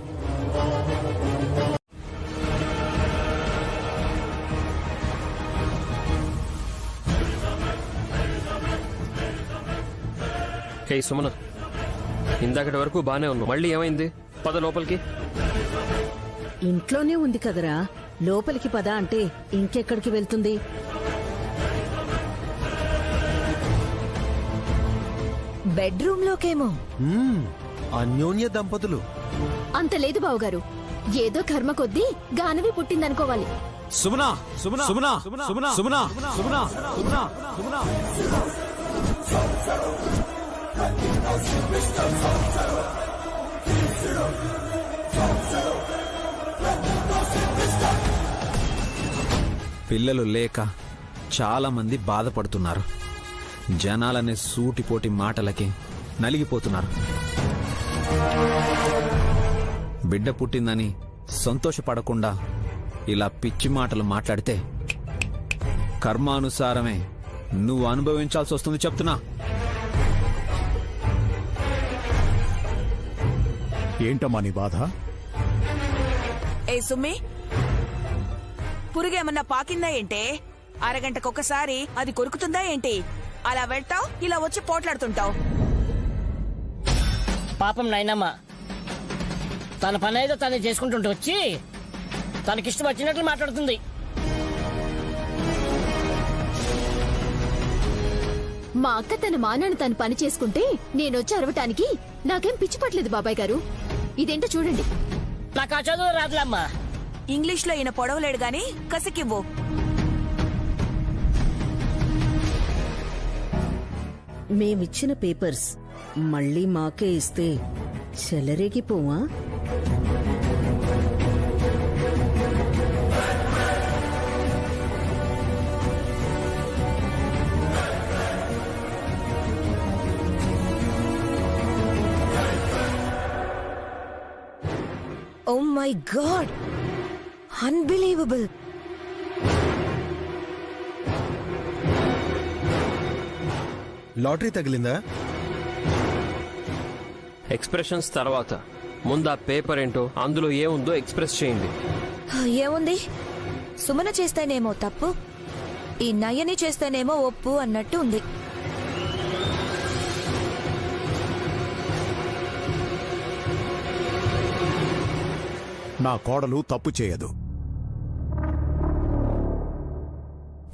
హే సుమన, ఇందాకటి వరకు బానే ఉన్నావు, మళ్ళీ ఏమైంది? పద లోపలికి. ఇంట్లోనే ఉంది కదరా, లోపలికి పద అంటే ఇంకెక్కడికి వెళ్తుంది? బెడ్రూమ్ లోకేమో. అన్యోన్య దంపతులు. అంత లేదు బావగారు, ఏదో కర్మ కొద్దీ గానవి పుట్టిందనుకోవాలి. సుమనా, సుమనా, సుమనా, సుమనా, సుమనా, సుమనా, సుమనా, సుమనా. పిల్లలు లేక చాలా మంది బాధపడుతున్నారు. జనాలనే సూటిపోటి మాటలకి నలిగిపోతున్నారు. బిడ్డ పుట్టిందని సంతోషపడకుండా ఇలా పిచ్చి మాటలు మాట్లాడితే కర్మానుసారమే నువ్వు అనుభవించాల్సి వస్తుంది చెప్తున్నా. ఏంటమ్మా నీ బాధ? ఏ సుమ్మి, పురుగేమన్నా పాకిందా ఏంటే? అరగంటకొకసారి అది కొరుకుతుందా ఏంటి? అలా వెళ్తావు, ఇలా వచ్చి పోట్లాడుతుంటావు. పాపం నాయనమ్మ తన పని ఏదో తను చేసుకుంటుంటే వచ్చి తనకిష్టం వచ్చినట్లు మాట్లాడుతుంది. మా అక్క తన మానాన్ని తను పని చేసుకుంటే నేనొచ్చి అరవటానికి నాకేం పిచ్చి పట్టలేదు బాబాయ్ గారు. ఇదేంటో చూడండి. నాకు ఆ చదువు రాదులమ్మా. ఇంగ్లీష్ లో ఈయన పొడవలేడు గాని కసికివ్వు. మేమిచ్చిన పేపర్స్ మళ్ళీ మాకే ఇస్తే చెలరేగిపోవా? Oh my god, unbelievable. Lottery తగిలిందా? ఎక్స్ప్రెషన్స్ తర్వాత ముందు ఆ పేపర్ ఏంటో అందులో ఏముందో ఎక్స్ప్రెస్ చేయండి. ఏముంది? సుమన చేస్తేనేమో తప్పు, ఈ నయని చేస్తేనేమో ఒప్పు అన్నట్టు ఉంది. నా కోడలు తప్పు చేయదు.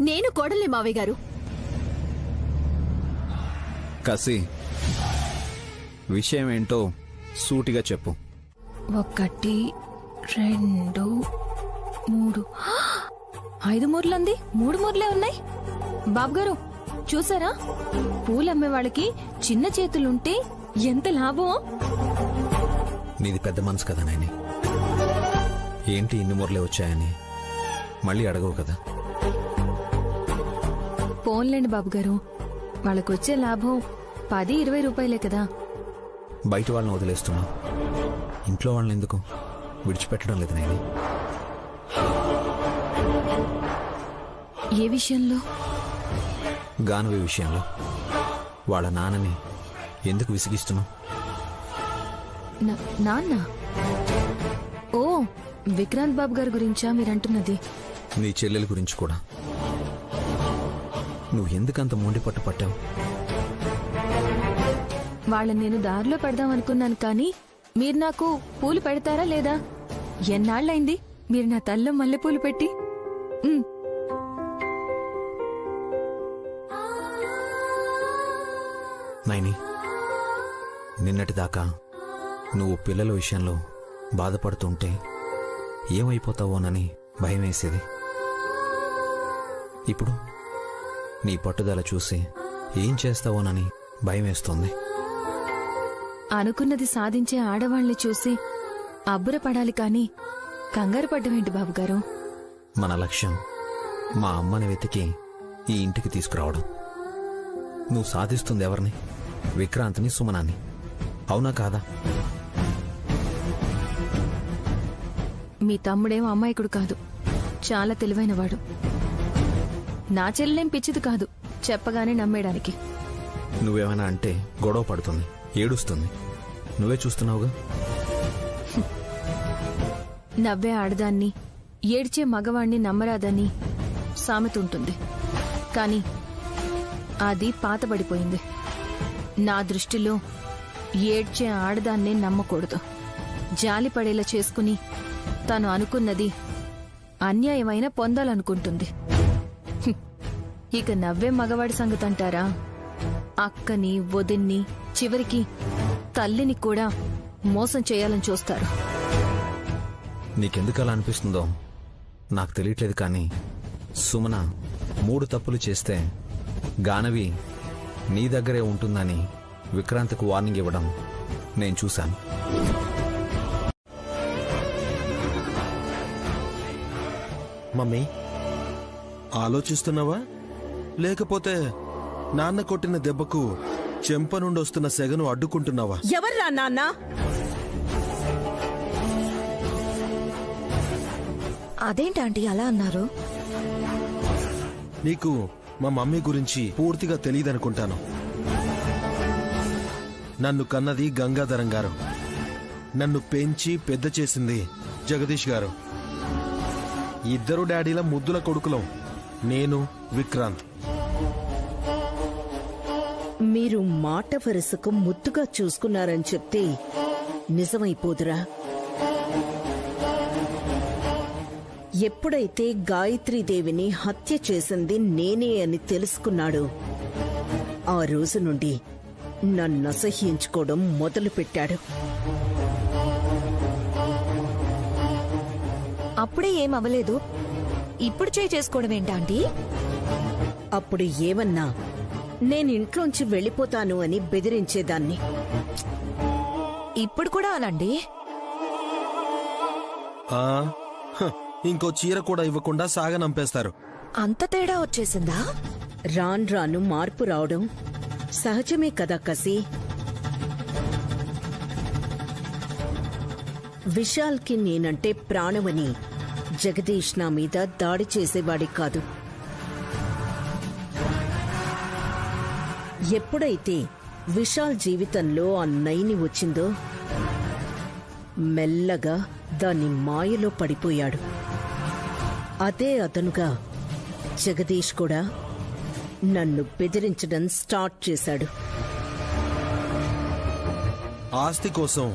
నేను కోడలే మావయ్య గారు. కసి, విషయం ఏంటో సూటిగా చెప్పు. 1 2 3 5 మూర్లంది, 3 మూర్లే ఉన్నాయి. బాబుగారు చూసారా, పూలమ్మే వాళ్ళకి చిన్న చేతులుంటే ఎంత లాభం. నీది పెద్ద మనసు కదా నాయని. ఏంటి ఇన్ని మూరలే వచ్చాయని మళ్ళీ అడగవు కదా. పోన్లేండి బాబుగారు, వాళ్ళకొచ్చే లాభం 10-20 రూపాయలే కదా. బయట వాళ్ళని వదిలేస్తున్నా, ఇంట్లో వాళ్ళని ఎందుకు విడిచిపెట్టడం లేదు నాయని. ఏ విషయంలో? గానవి విషయంలో. వాళ్ళ నాన్నని ఎందుకు విసిగిస్తున్నావు? నాన్న? ఓ, విక్రాంత్ బాబు గారి గురించా మీరంటున్నది? నీ చెల్లెల గురించి కూడా. నువ్వు ఎందుకంత మొండి పట్టు పట్టావు? వాళ్ళని నేను దారిలో పెడదామనుకున్నాను, కానీ మీరు నాకు పూలు పెడతారా లేదా? ఎన్నాళ్ళైంది మీరు నా తల్లో మల్లెపూలు పెట్టి? నైని, నిన్నటిదాకా నువ్వు పిల్లల విషయంలో బాధపడుతుంటే ఏమైపోతావోనని భయం వేసేది. ఇప్పుడు నీ పట్టుదల చూసి ఏం చేస్తావోనని భయం వేస్తోంది. అనుకున్నది సాధించే ఆడవాళ్ని చూసి అబ్బురపడాలి, కానీ కంగారు పడ్డమేంటి బాబుగారు? మన లక్ష్యం మా అమ్మని వెతికి ఈ ఇంటికి తీసుకురావడం. నువ్వు సాధిస్తుంది ఎవరిని? విక్రాంత్ని, సుమనాన్ని. అవునా కాదా? మీ తమ్ముడేం అమ్మాయికుడు కాదు, చాలా తెలివైనవాడు. నా చెల్లెం పిచ్చిది కాదు, చెప్పగానే నమ్మేయడానికి. నువ్వేమైనా అంటే గొడవ పడుతుంది, ఏడుస్తుంది. నువ్వే చూస్తున్నావుగా. నవ్వే ఆడదాన్ని, ఏడ్చే మగవాణ్ణి నమ్మరాదని సామెత ఉంటుంది, కాని అది పాతబడిపోయింది. నా దృష్టిలో ఏడ్చే ఆడదాన్నే నమ్మకూడదు. జాలి పడేలా చేసుకుని తను అనుకున్నది అన్యాయమైన పొందాలనుకుంటుంది. ఇక నవ్వే మగవాడి సంగతంటారా? అక్కని, వదిన్ని, చివరికి తల్లిని కూడా మోసం చేయాలని చూస్తారు. నీకెందుకు అలా అనిపిస్తుందో నాకు తెలియట్లేదు, కానీ సుమన 3 తప్పులు చేస్తే గానవి నీ దగ్గరే ఉంటుందని విక్రాంత్కు వార్నింగ్ ఇవ్వడం నేను చూశాను. మమ్మీ, ఆలోచిస్తున్నావా? లేకపోతే నాన్న కొట్టిన దెబ్బకు చెంప నుండి వస్తున్న సెగను అడ్డుకుంటున్నావా? ఎవర్రా నాన్న? అదేంటండి అలా అన్నారు? నీకు మా మమ్మీ గురించి పూర్తిగా తెలియదనుకుంటాను. నన్ను కన్నది గంగాధరం గారు, నన్ను పెంచి పెద్ద చేసింది జగదీష్ గారు. ఇద్దరు డాడీల ముద్దుల కొడుకులం నేను, విక్రాంత్. మీరు మాట వరుసకు ముద్దుగా చూసుకున్నారని చెప్తే నిజమైపోదురా? ఎప్పుడైతే గాయత్రీదేవిని హత్య చేసింది నేనే అని తెలుసుకున్నాడు, ఆ రోజు నుండి నన్ను అసహ్యించుకోవడం మొదలుపెట్టాడు. అప్పుడే ఏమవ్వలేదు, ఇప్పుడు చేసుకోవడం ఏంటండి? అప్పుడు ఏమన్నా నేను ఇంట్లోంచి వెళ్ళిపోతాను అని బెదిరించేదాన్ని. ఇప్పుడు కూడా అనండి. ఇంకో చీర కూడా ఇవ్వకుండా సాగనంపేస్తారు. అంత తేడా వచ్చేసిందా? రాను రాను మార్పు రావడం సహజమే కదా కసి. విశాల్కి నేనంటే ప్రాణమని జగదీష్ నా మీద దాడి చేసేవాడి కాదు. ఎప్పుడైతే విశాల్ జీవితంలో ఆ నైని వచ్చిందో మెల్లగా దాని మాయలో పడిపోయాడు. అదే అతనుగా జగదీష్ కూడా నన్ను బెదిరించడం స్టార్ట్ చేశాడు. ఆస్తి కోసం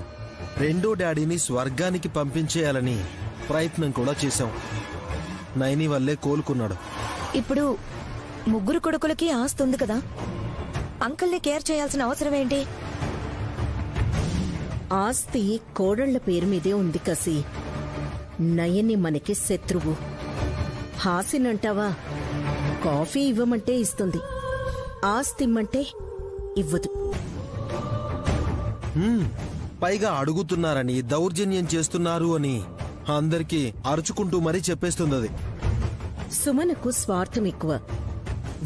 రెండో డాడీని స్వర్గానికి పంపించేయాలని ప్రయత్నం కూడా చేశాం. నైని వల్లే కోలుకున్నాడు. ఇప్పుడు ముగ్గురు కొడుకులకి ఆస్తి ఉంది కదా, అంకుల్ని కేర్ చేయాల్సిన అవసరం ఏంటి? ఆస్తి కోడళ్ల పేరు మీదే ఉంది కసి. నయని మనకి శత్రువు. హాసినంటావా? కాఫీ ఇవ్వమంటే ఇస్తుంది, ఆస్తి ఇమ్మంటే ఇవ్వదు. పైగా అడుగుతున్నారని, దౌర్జన్యం చేస్తున్నారు అని అందరికీ అరుచుకుంటూ మరీ చెప్పేస్తుంది. సుమనకు స్వార్థం ఎక్కువ.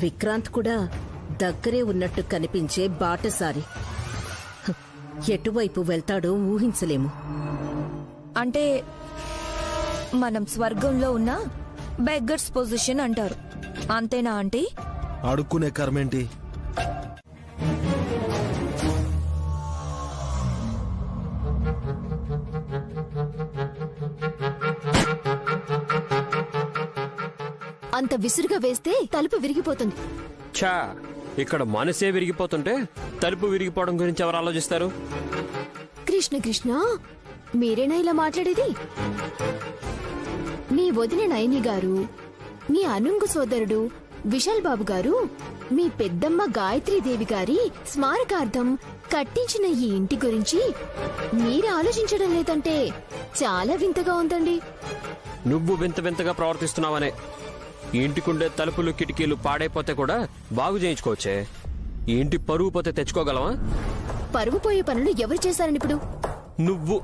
విక్రాంత్ కూడా దగ్గరే ఉన్నట్టు కనిపించే బాటసారి. ఎటువైపు వెళ్తాడో ఊహించలేము. అంటే మనం స్వర్గంలో ఉన్న బెగ్గర్స్ పొజిషన్ అంటారు, అంతేనా ఆంటీ? అడుక్కునే కర్మేంటి? అంత విసురుగా వేస్తే తలుపు విరిగిపోతుంది. ఛా, ఇక్కడ మనసే విరిగిపోతుంటే తలుపు విరిగిపోవడం గురించి ఎవరు ఆలోచిస్తారు? కృష్ణ కృష్ణ, మీరేనా ఇలా మాట్లాడేది? మీ వదిన నయని గారు, మీ అనుంగు సోదరుడు విశాల్ బాబు గారు, మీ పెద్దమ్మ గాయత్రీదేవి గారి స్మారకార్థం కట్టించిన ఈ ఇంటి గురించి మీరు ఆలోచించడం లేదంటే చాలా వింతగా ఉందండి. నువ్వు వింత వింతగా ప్రవర్తిస్తున్నావనే. ఈ ఇంటికుండే తలుపులు కిటికీలు పాడైపోతే కూడా బాగు చేయించుకోవచ్చే. ఈ ఇంటి పరువు పోతే తెచ్చుకోగలవా? పరువు పోయే పనులు ఎవరు చేశారని ఇప్పుడు? నువ్వు.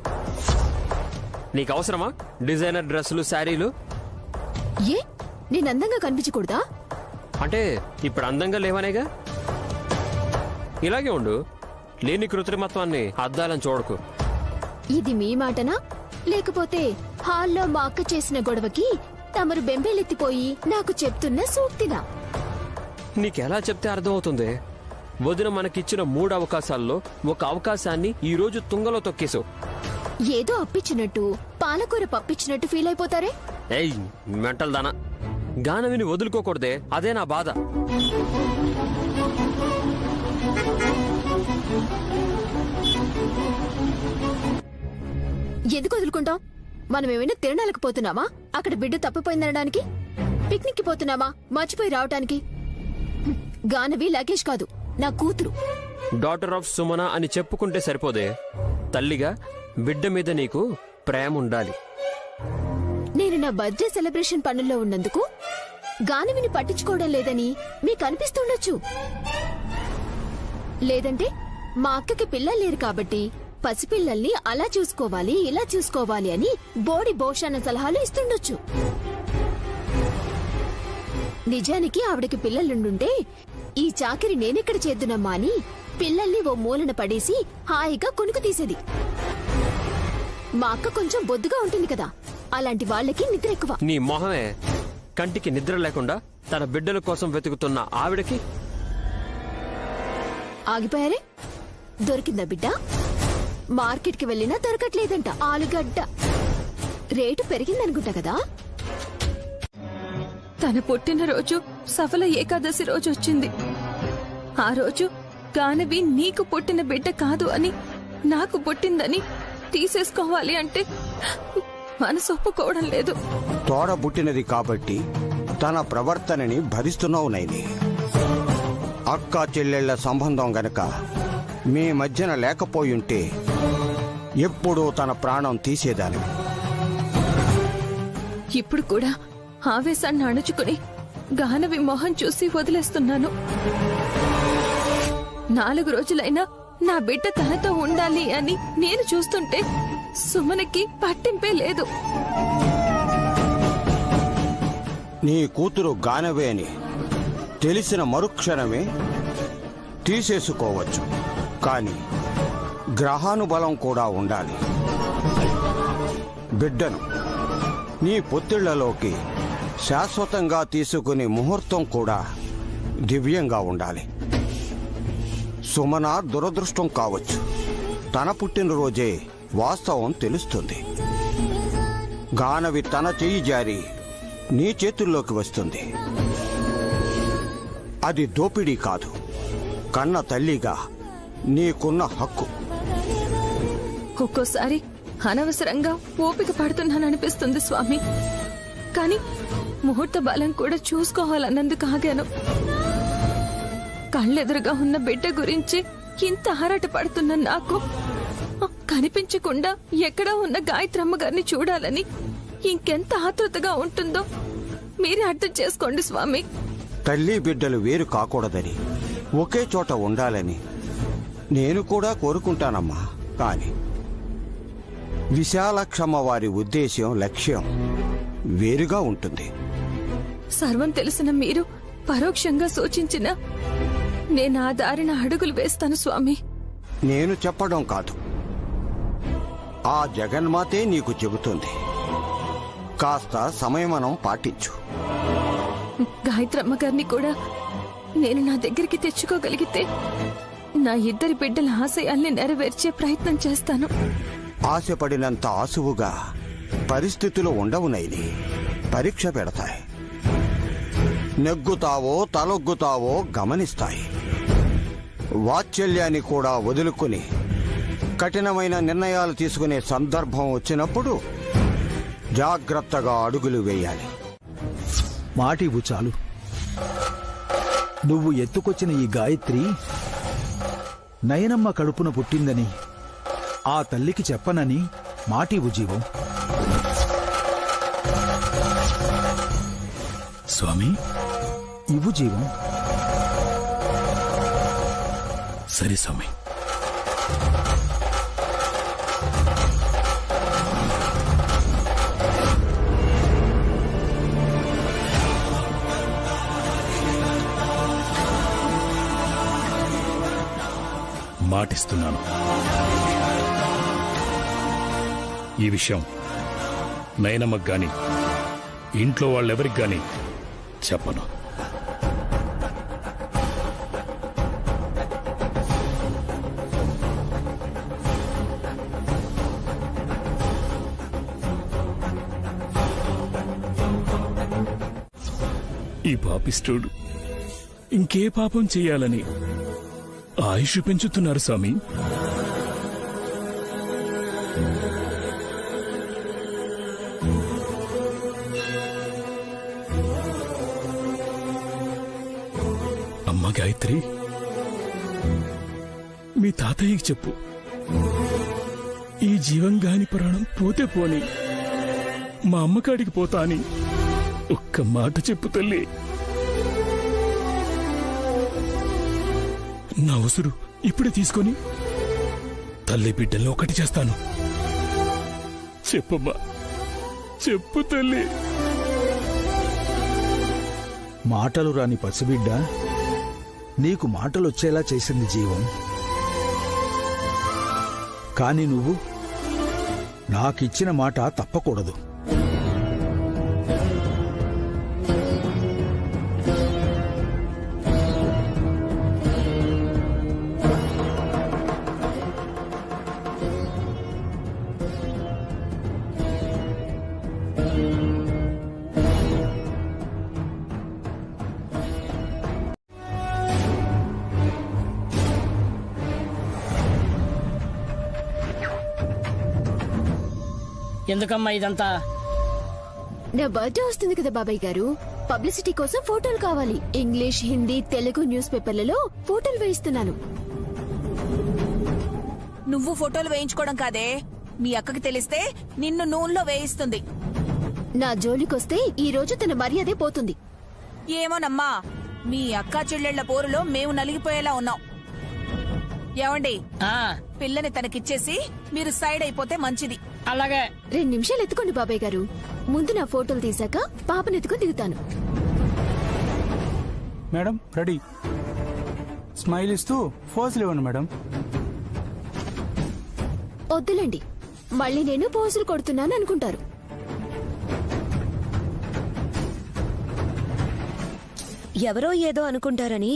నీకు అవసరమా డిజైనర్ డ్రెస్సులు, శారీలు? ఏ, నేను అందంగా కనిపించకూడదా? అంటే ఇప్పుడు అందంగా లేవనేగా. ఇలాగే ఉండు, లేని కృత్రిమత్వాన్ని అద్దాలని చూడకు. ఇది మీ మాటనా, లేకపోతే హాల్లో మా అక్క చేసిన గొడవకి తమరు బెంబేలెత్తిపోయి నాకు చెప్తున్న సూక్తినా? నీకెలా చెప్తే అర్థమవుతుంది? వదిన మనకిచ్చిన 3 అవకాశాల్లో ఒక అవకాశాన్ని ఈ రోజు తుంగలో తొక్కేశావు. ఏదో అప్పిచ్చినట్టు పాలకూర పప్పిచ్చినట్టు ఫీల్ అయిపోతారే. ఏయ్ మెంటల్ దానా, గానవిని వదులుకోకూడదే, అదే నా బాధ. ఎందుకు వదులుకుంటాం? మనం ఏమైనా తిరణాలకు పోతున్నామా? అక్కడ బిడ్డ తప్పిపోయిందనడానికి? పిక్నిక్ కి పోతున్నామా మర్చిపోయి రావటానికి? గానవి లగేజ్ కాదు, నా కూతురు. డాటర్ ఆఫ్ సుమన అని చెప్పుకుంటే సరిపోదే. తల్లిగా బిడ్డ మీద నీకు ప్రేమ ఉండాలి. నేను నా బర్త్డే సెలబ్రేషన్ పనుల్లో ఉన్నందుకు గానవిని పట్టించుకోవడం లేదని మీకు అనిపిస్తుండొచ్చు. లేదంటే మా అక్కకి పిల్లలు లేరు కాబట్టి పసిపిల్లల్ని అలా చూసుకోవాలి, ఇలా చూసుకోవాలి అని బోడి భోషాన సలహాలు ఇస్తుండొచ్చు. నిజానికి ఆవిడకి పిల్లలుండుంటే ఈ చాకిరి నేనెక్కడ చేద్దునమ్మా అని పిల్లల్ని ఓ మూలన పడేసి హాయిగా కొనుక్కు తీసేది. మా అక్క కొంచెం బొద్దుగా ఉంటుంది కదా, అలాంటి వాళ్ళకి నిద్ర ఎక్కువ. నీ మొహమే. కంటికి నిద్ర లేకుండా తన బిడ్డల కోసం వెతుకుతున్న ఆవిడకి ఆగిపోయారే. దొరికిందా బిడ్డ? మార్కెట్ కి వెళ్ళినా దొరకట్లేదంట. ఆలుగడ్డ రేటు పెరిగిందనుకుంటా కదా. తన పుట్టినరోజు సఫల ఏకాదశి రోజు వచ్చింది. ఆ రోజు గానవి నీకు పుట్టిన బిడ్డ కాదు అని, నాకు పుట్టిందని తీసేసుకోవాలి అంటే మనసు ఒప్పుకోవడం లేదు. తోడబుట్టినది కాబట్టి తన ప్రవర్తనని భరిస్తున్నావు నైని. అక్క చెల్లెళ్ల సంబంధం గనక మీ మధ్యన లేకపోయుంటే ఎప్పుడూ తన ప్రాణం తీసేదానివి. ఇప్పుడు కూడా ఆవేశాన్ని అణుచుకుని గానవి మొహం చూసి వదిలేస్తున్నాను. 4 రోజులైనా నా బిడ్డ తనతో ఉండాలి అని నేను చూస్తుంటే సుమనకి పట్టింపే లేదు. నీ కూతురు గానవే అని తెలిసిన మరుక్షణమే తీసేసుకోవచ్చు, కానీ గ్రహానుబలం కూడా ఉండాలి. బిడ్డను నీ పొత్తిళ్లలోకి శాశ్వతంగా తీసుకునే ముహూర్తం కూడా దివ్యంగా ఉండాలి. సుమన దురదృష్టం కావచ్చు, తన పుట్టినరోజే వాస్తవం తెలుస్తుంది. గానవి తన చెయ్యి జారి నీ చేతుల్లోకి వస్తుంది. అది దోపిడీ కాదు, కన్న తల్లిగా నీకున్న హక్కు. ఒక్కోసారి అనవసరంగా ఓపిక పడుతున్నాననిపిస్తుంది స్వామి. కానీ ముహూర్త బలం కూడా చూసుకోవాలన్నందుకు ఆగాను. కళ్ళెదురుగా ఉన్న బిడ్డ గురించి ఇంత ఆరాట పడుతున్న నాకు కనిపించకుండా ఎక్కడా ఉన్న గాయత్రమ్మ గారిని చూడాలని ఇంకెంత ఆతృతగా ఉంటుందో మీరే అర్థం చేసుకోండి స్వామి. తల్లి బిడ్డలు వేరు కాకూడదని, ఒకే చోట ఉండాలని నేను కూడా కోరుకుంటానమ్మా. కాని విశాలక్షమ్మ వారి ఉద్దేశ్యం, లక్ష్యం వేరుగా ఉంటుంది. సర్వం తెలిసిన మీరు పరోక్షంగా సూచించిన నేను ఆ దారిన అడుగులు వేస్తాను స్వామి. నేను చెప్పడం కాదు, ఆ జగన్మాతే నీకు చెబుతుంది. కాస్త సంయమనం పాటించు. గాయత్రమ్మ గారిని కూడా నేను నా దగ్గరికి తెచ్చుకోగలిగితే నా ఇద్దరి బిడ్డల ఆశయాల్ని నెరవేర్చే ప్రయత్నం చేస్తాను. ఆశపడినంత ఆసువుగా పరిస్థితులు ఉండవు నైని, పరీక్ష పెడతాయి. నెగ్గుతావో తలొగ్గుతావో గమనిస్తాయి. వాత్సల్యాన్ని కూడా వదులుకుని కఠినమైన నిర్ణయాలు తీసుకునే సందర్భం వచ్చినప్పుడు జాగ్రత్తగా అడుగులు వేయాలి. మాటివ్వు చాలు. నువ్వు ఎత్తుకొచ్చిన ఈ గాయత్రి నయనమ్మ కడుపున పుట్టిందని ఆ తల్లికి చెప్పనని మాటివ్వు జీవం. స్వామి, ఇవ్వు జీవం. సరే స్వామి. మాటిస్తున్నాను, ఈ విషయం నయనమ్మకు గాని ఇంట్లో వాళ్ళెవరికి గాని చెప్పను. ఈ పాపిష్టుడు ఇంకే పాపం చెయ్యాలని ఆయుష్ పెంచుతున్నారు స్వామి. అమ్మ గాయత్రి, మీ తాతయ్యకి చెప్పు, ఈ జీవంగాని ప్రాణం పోతే పోని, మా అమ్మకాడికి పోతా అని ఒక్క మాట చెప్పు తల్లి. నా ఉసురు ఇప్పుడే తీసుకొని తల్లి బిడ్డల్లో ఒకటి చేస్తాను. చెప్పమ్మా, చెప్పు తల్లి. మాటలు రాని పసిబిడ్డ నీకు మాటలొచ్చేలా చేసింది జీవం. కాని నువ్వు నాకిచ్చిన మాట తప్పకూడదు. ఎందుకమ్మా ఇదంతా? నా బర్త్డే వస్తుంది కదా బాబాయ్ గారు, పబ్లిసిటీ కోసం ఫోటోలు కావాలి. ఇంగ్లీష్, హిందీ, తెలుగు న్యూస్ పేపర్లలో ఫోటోలు వేయిస్తున్నాను. నువ్వు ఫోటోలు వేయించుకోవడం కాదే, మీ అక్కకి తెలిస్తే నిన్ను నూనెలో వేయిస్తుంది. నా జోలికొస్తే ఈ రోజు తన మర్యాదే పోతుంది. ఏమోనమ్మా, మీ అక్కా చెల్లెళ్ల పోరులో మేము నలిగిపోయేలా ఉన్నాం. ఏమండి, పిల్లని తనకిచ్చేసి మీరు సైడ్ అయిపోతే మంచిది. అలాగే. 2 నిమిషాలు ఎత్తుకోండి బాబాయ్ గారు. ముందు నా ఫోటోలు తీసాక పాపను ఎత్తుకుని దిగుతాను. Madam ready. స్మైల్ ఇస్తూ ఫోజులు ఇవ్వండి మేడం. వద్దులండి, మళ్ళీ నేను పోజులు కొడుతున్నాను అనుకుంటారు. ఎవరో ఏదో అనుకుంటారని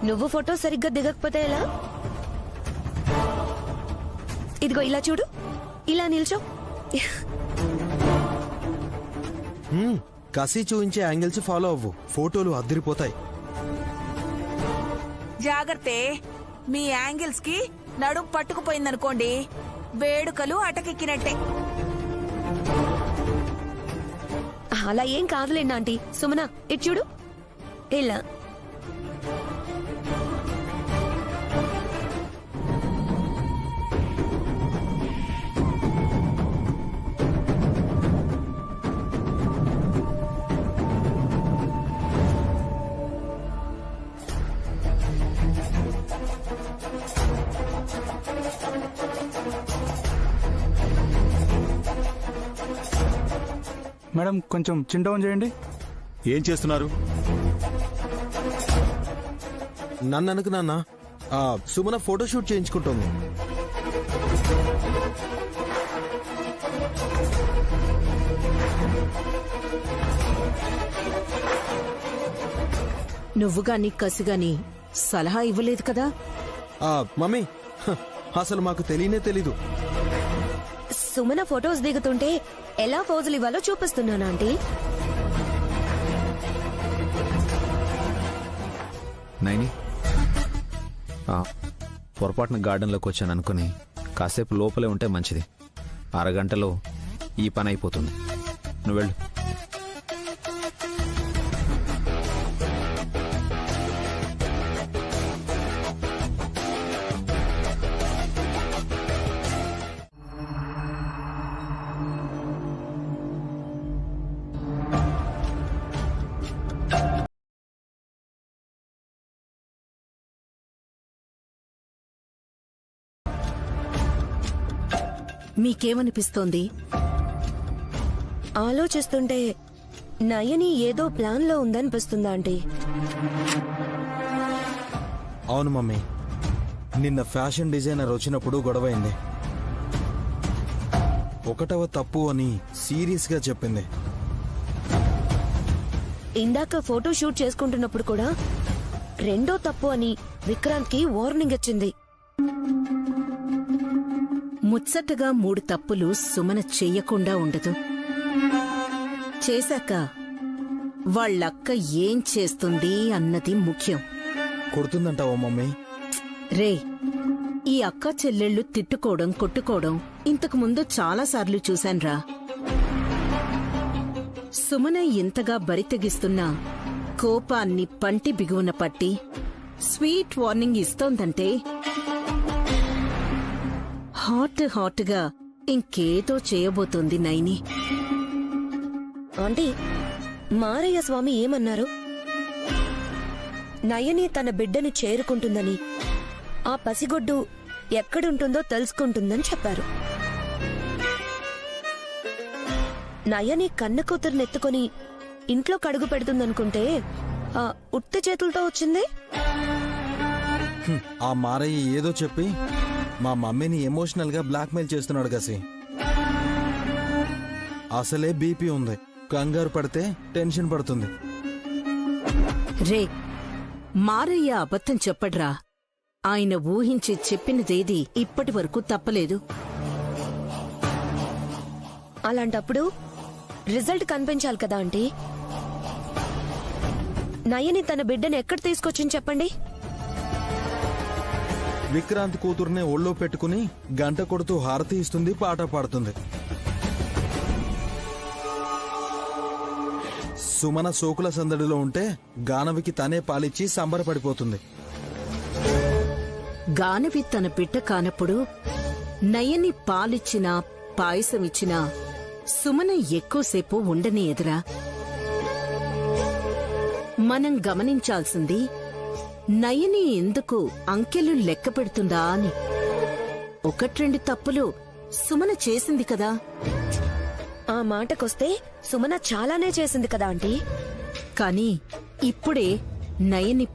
నువ్వు ఫోటో సరిగ్గా దిగకపోతే ఎలా? ఇదిగో ఇలా చూడు, ఇలా నిల్చో. కసి చూయించే యాంగిల్స్ ఫాలో అవ్వు, ఫోటోలు అద్దరిపోతాయి. జాగ్రత్తే, మీ యాంగిల్స్ కి నడుం పట్టుకుపోయిందనుకోండి, వేడుకలు అటకెక్కినట్టే. అలా ఏం కాదులేండి ఆంటీ. సుమన ఇటు చూడు, ఇలా. మేడం కొంచెం చిన్ డౌన్ చేయండి. ఏం చేస్తున్నారు? నన్ను అనుకు నాన్న, సుమన ఫోటోషూట్ చేయించుకుంటోంది. నువ్వు గాని కసిగాని సలహా ఇవ్వలేదు కదా? మమ్మీ, అసలు మాకు తెలియనే తెలీదు. సుమన ఫొటోస్ దిగుతుంటే ఎలా పోజులు ఇవ్వాలో చూపిస్తున్నాను ఆంటీ. నైని, పొరపాటున గార్డెన్లోకి వచ్చాను అనుకుని కాసేపు లోపలే ఉంటే మంచిది. అరగంటలో ఈ పని అయిపోతుంది. నువ్వు వెళ్ళు. మీకేమనిపిస్తోంది? ఆలోచిస్తుంటే నయని ఏదో ప్లాన్ లో ఉందనిపిస్తుందా ఆంటీ? అవును మమ్మీ, నిన్న ఫ్యాషన్ డిజైనర్ వచ్చినప్పుడు గొడవైంది. 1వ తప్పు అని సీరియస్ గా చెప్పింది. ఇందాక ఫోటో షూట్ చేసుకుంటున్నప్పుడు కూడా 2వ తప్పు అని విక్రాంత్ కి వార్నింగ్ ఇచ్చింది. ముచ్చటగా 3 తప్పులు సుమన చెయ్యకుండా ఉండదు. చేశాక వాళ్ళక్క ఏం చేస్తుంది అన్నది ముఖ్యం. కొడుతుందంటావా మమ్మీ? రే, ఈ అక్క చెల్లెళ్ళు తిట్టుకోవడం కొట్టుకోవడం ఇంతకు ముందు చాలాసార్లు చూశాన్రా. సుమన ఇంతగా బరితెగిస్తున్నా కోపాన్ని పంటి బిగువున పట్టి స్వీట్ వార్నింగ్ ఇస్తోందంటే హాట్గా ఇంకేదో చేయబోతోంది నైని. ఆంటీ, మారయ్య స్వామి ఏమన్నారు? నయని తన బిడ్డని చేరుకుంటుందని, ఆ పసిగొడ్డు ఎక్కడుంటుందో తెలుసుకుంటుందని చెప్పారు. నయని కన్న కూతురునెత్తుకుని ఇంట్లో కడుగు పెడుతుందనుకుంటే ఉత్తి చేతులతో వచ్చింది. ఆ మారయ్య ఏదో చెప్పి మా మమ్మీని ఎమోషనల్ గా బ్లాక్మెయిల్ చేస్తున్నాడు కసి. అసలే బీపీ ఉంది, కంగారు పడితే టెన్షన్ పడుతుంది. రే, మారయ్య అబద్ధం చెప్పడ్రా. ఆయన ఊహించి చెప్పినదేది ఇప్పటి వరకు తప్పలేదు. అలాంటప్పుడు రిజల్ట్ కనిపించాలి కదా ఆంటీ. నయని తన బిడ్డని ఎక్కడ తీసుకొచ్చింది చెప్పండి? విక్రాంత్ కూతుర్నే ఒళ్ళో పెట్టుకుని గంట కొడుతూ హారతి ఇస్తుంది, పాట పాడుతుంది. సుమన సోకుల సందడిలో ఉంటే గానవికి తనే పాలిచ్చి సంబరపడిపోతుంది. గానవి తన బిడ్డ కానప్పుడు నయని పాలిచ్చినా పాయసమిచ్చినా సుమన ఎక్కువసేపు ఉండని ఎదురా. మనం గమనించాల్సింది నయని ఎందుకు అంకెలు లెక్క పెడుతుందా అని. 1-2 తప్పులు సుమన చేసింది కదా. ఆ మాటకొస్తే సుమన చాలానే చేసింది కదా ఆంటీ. కానీ ఇప్పుడే నయని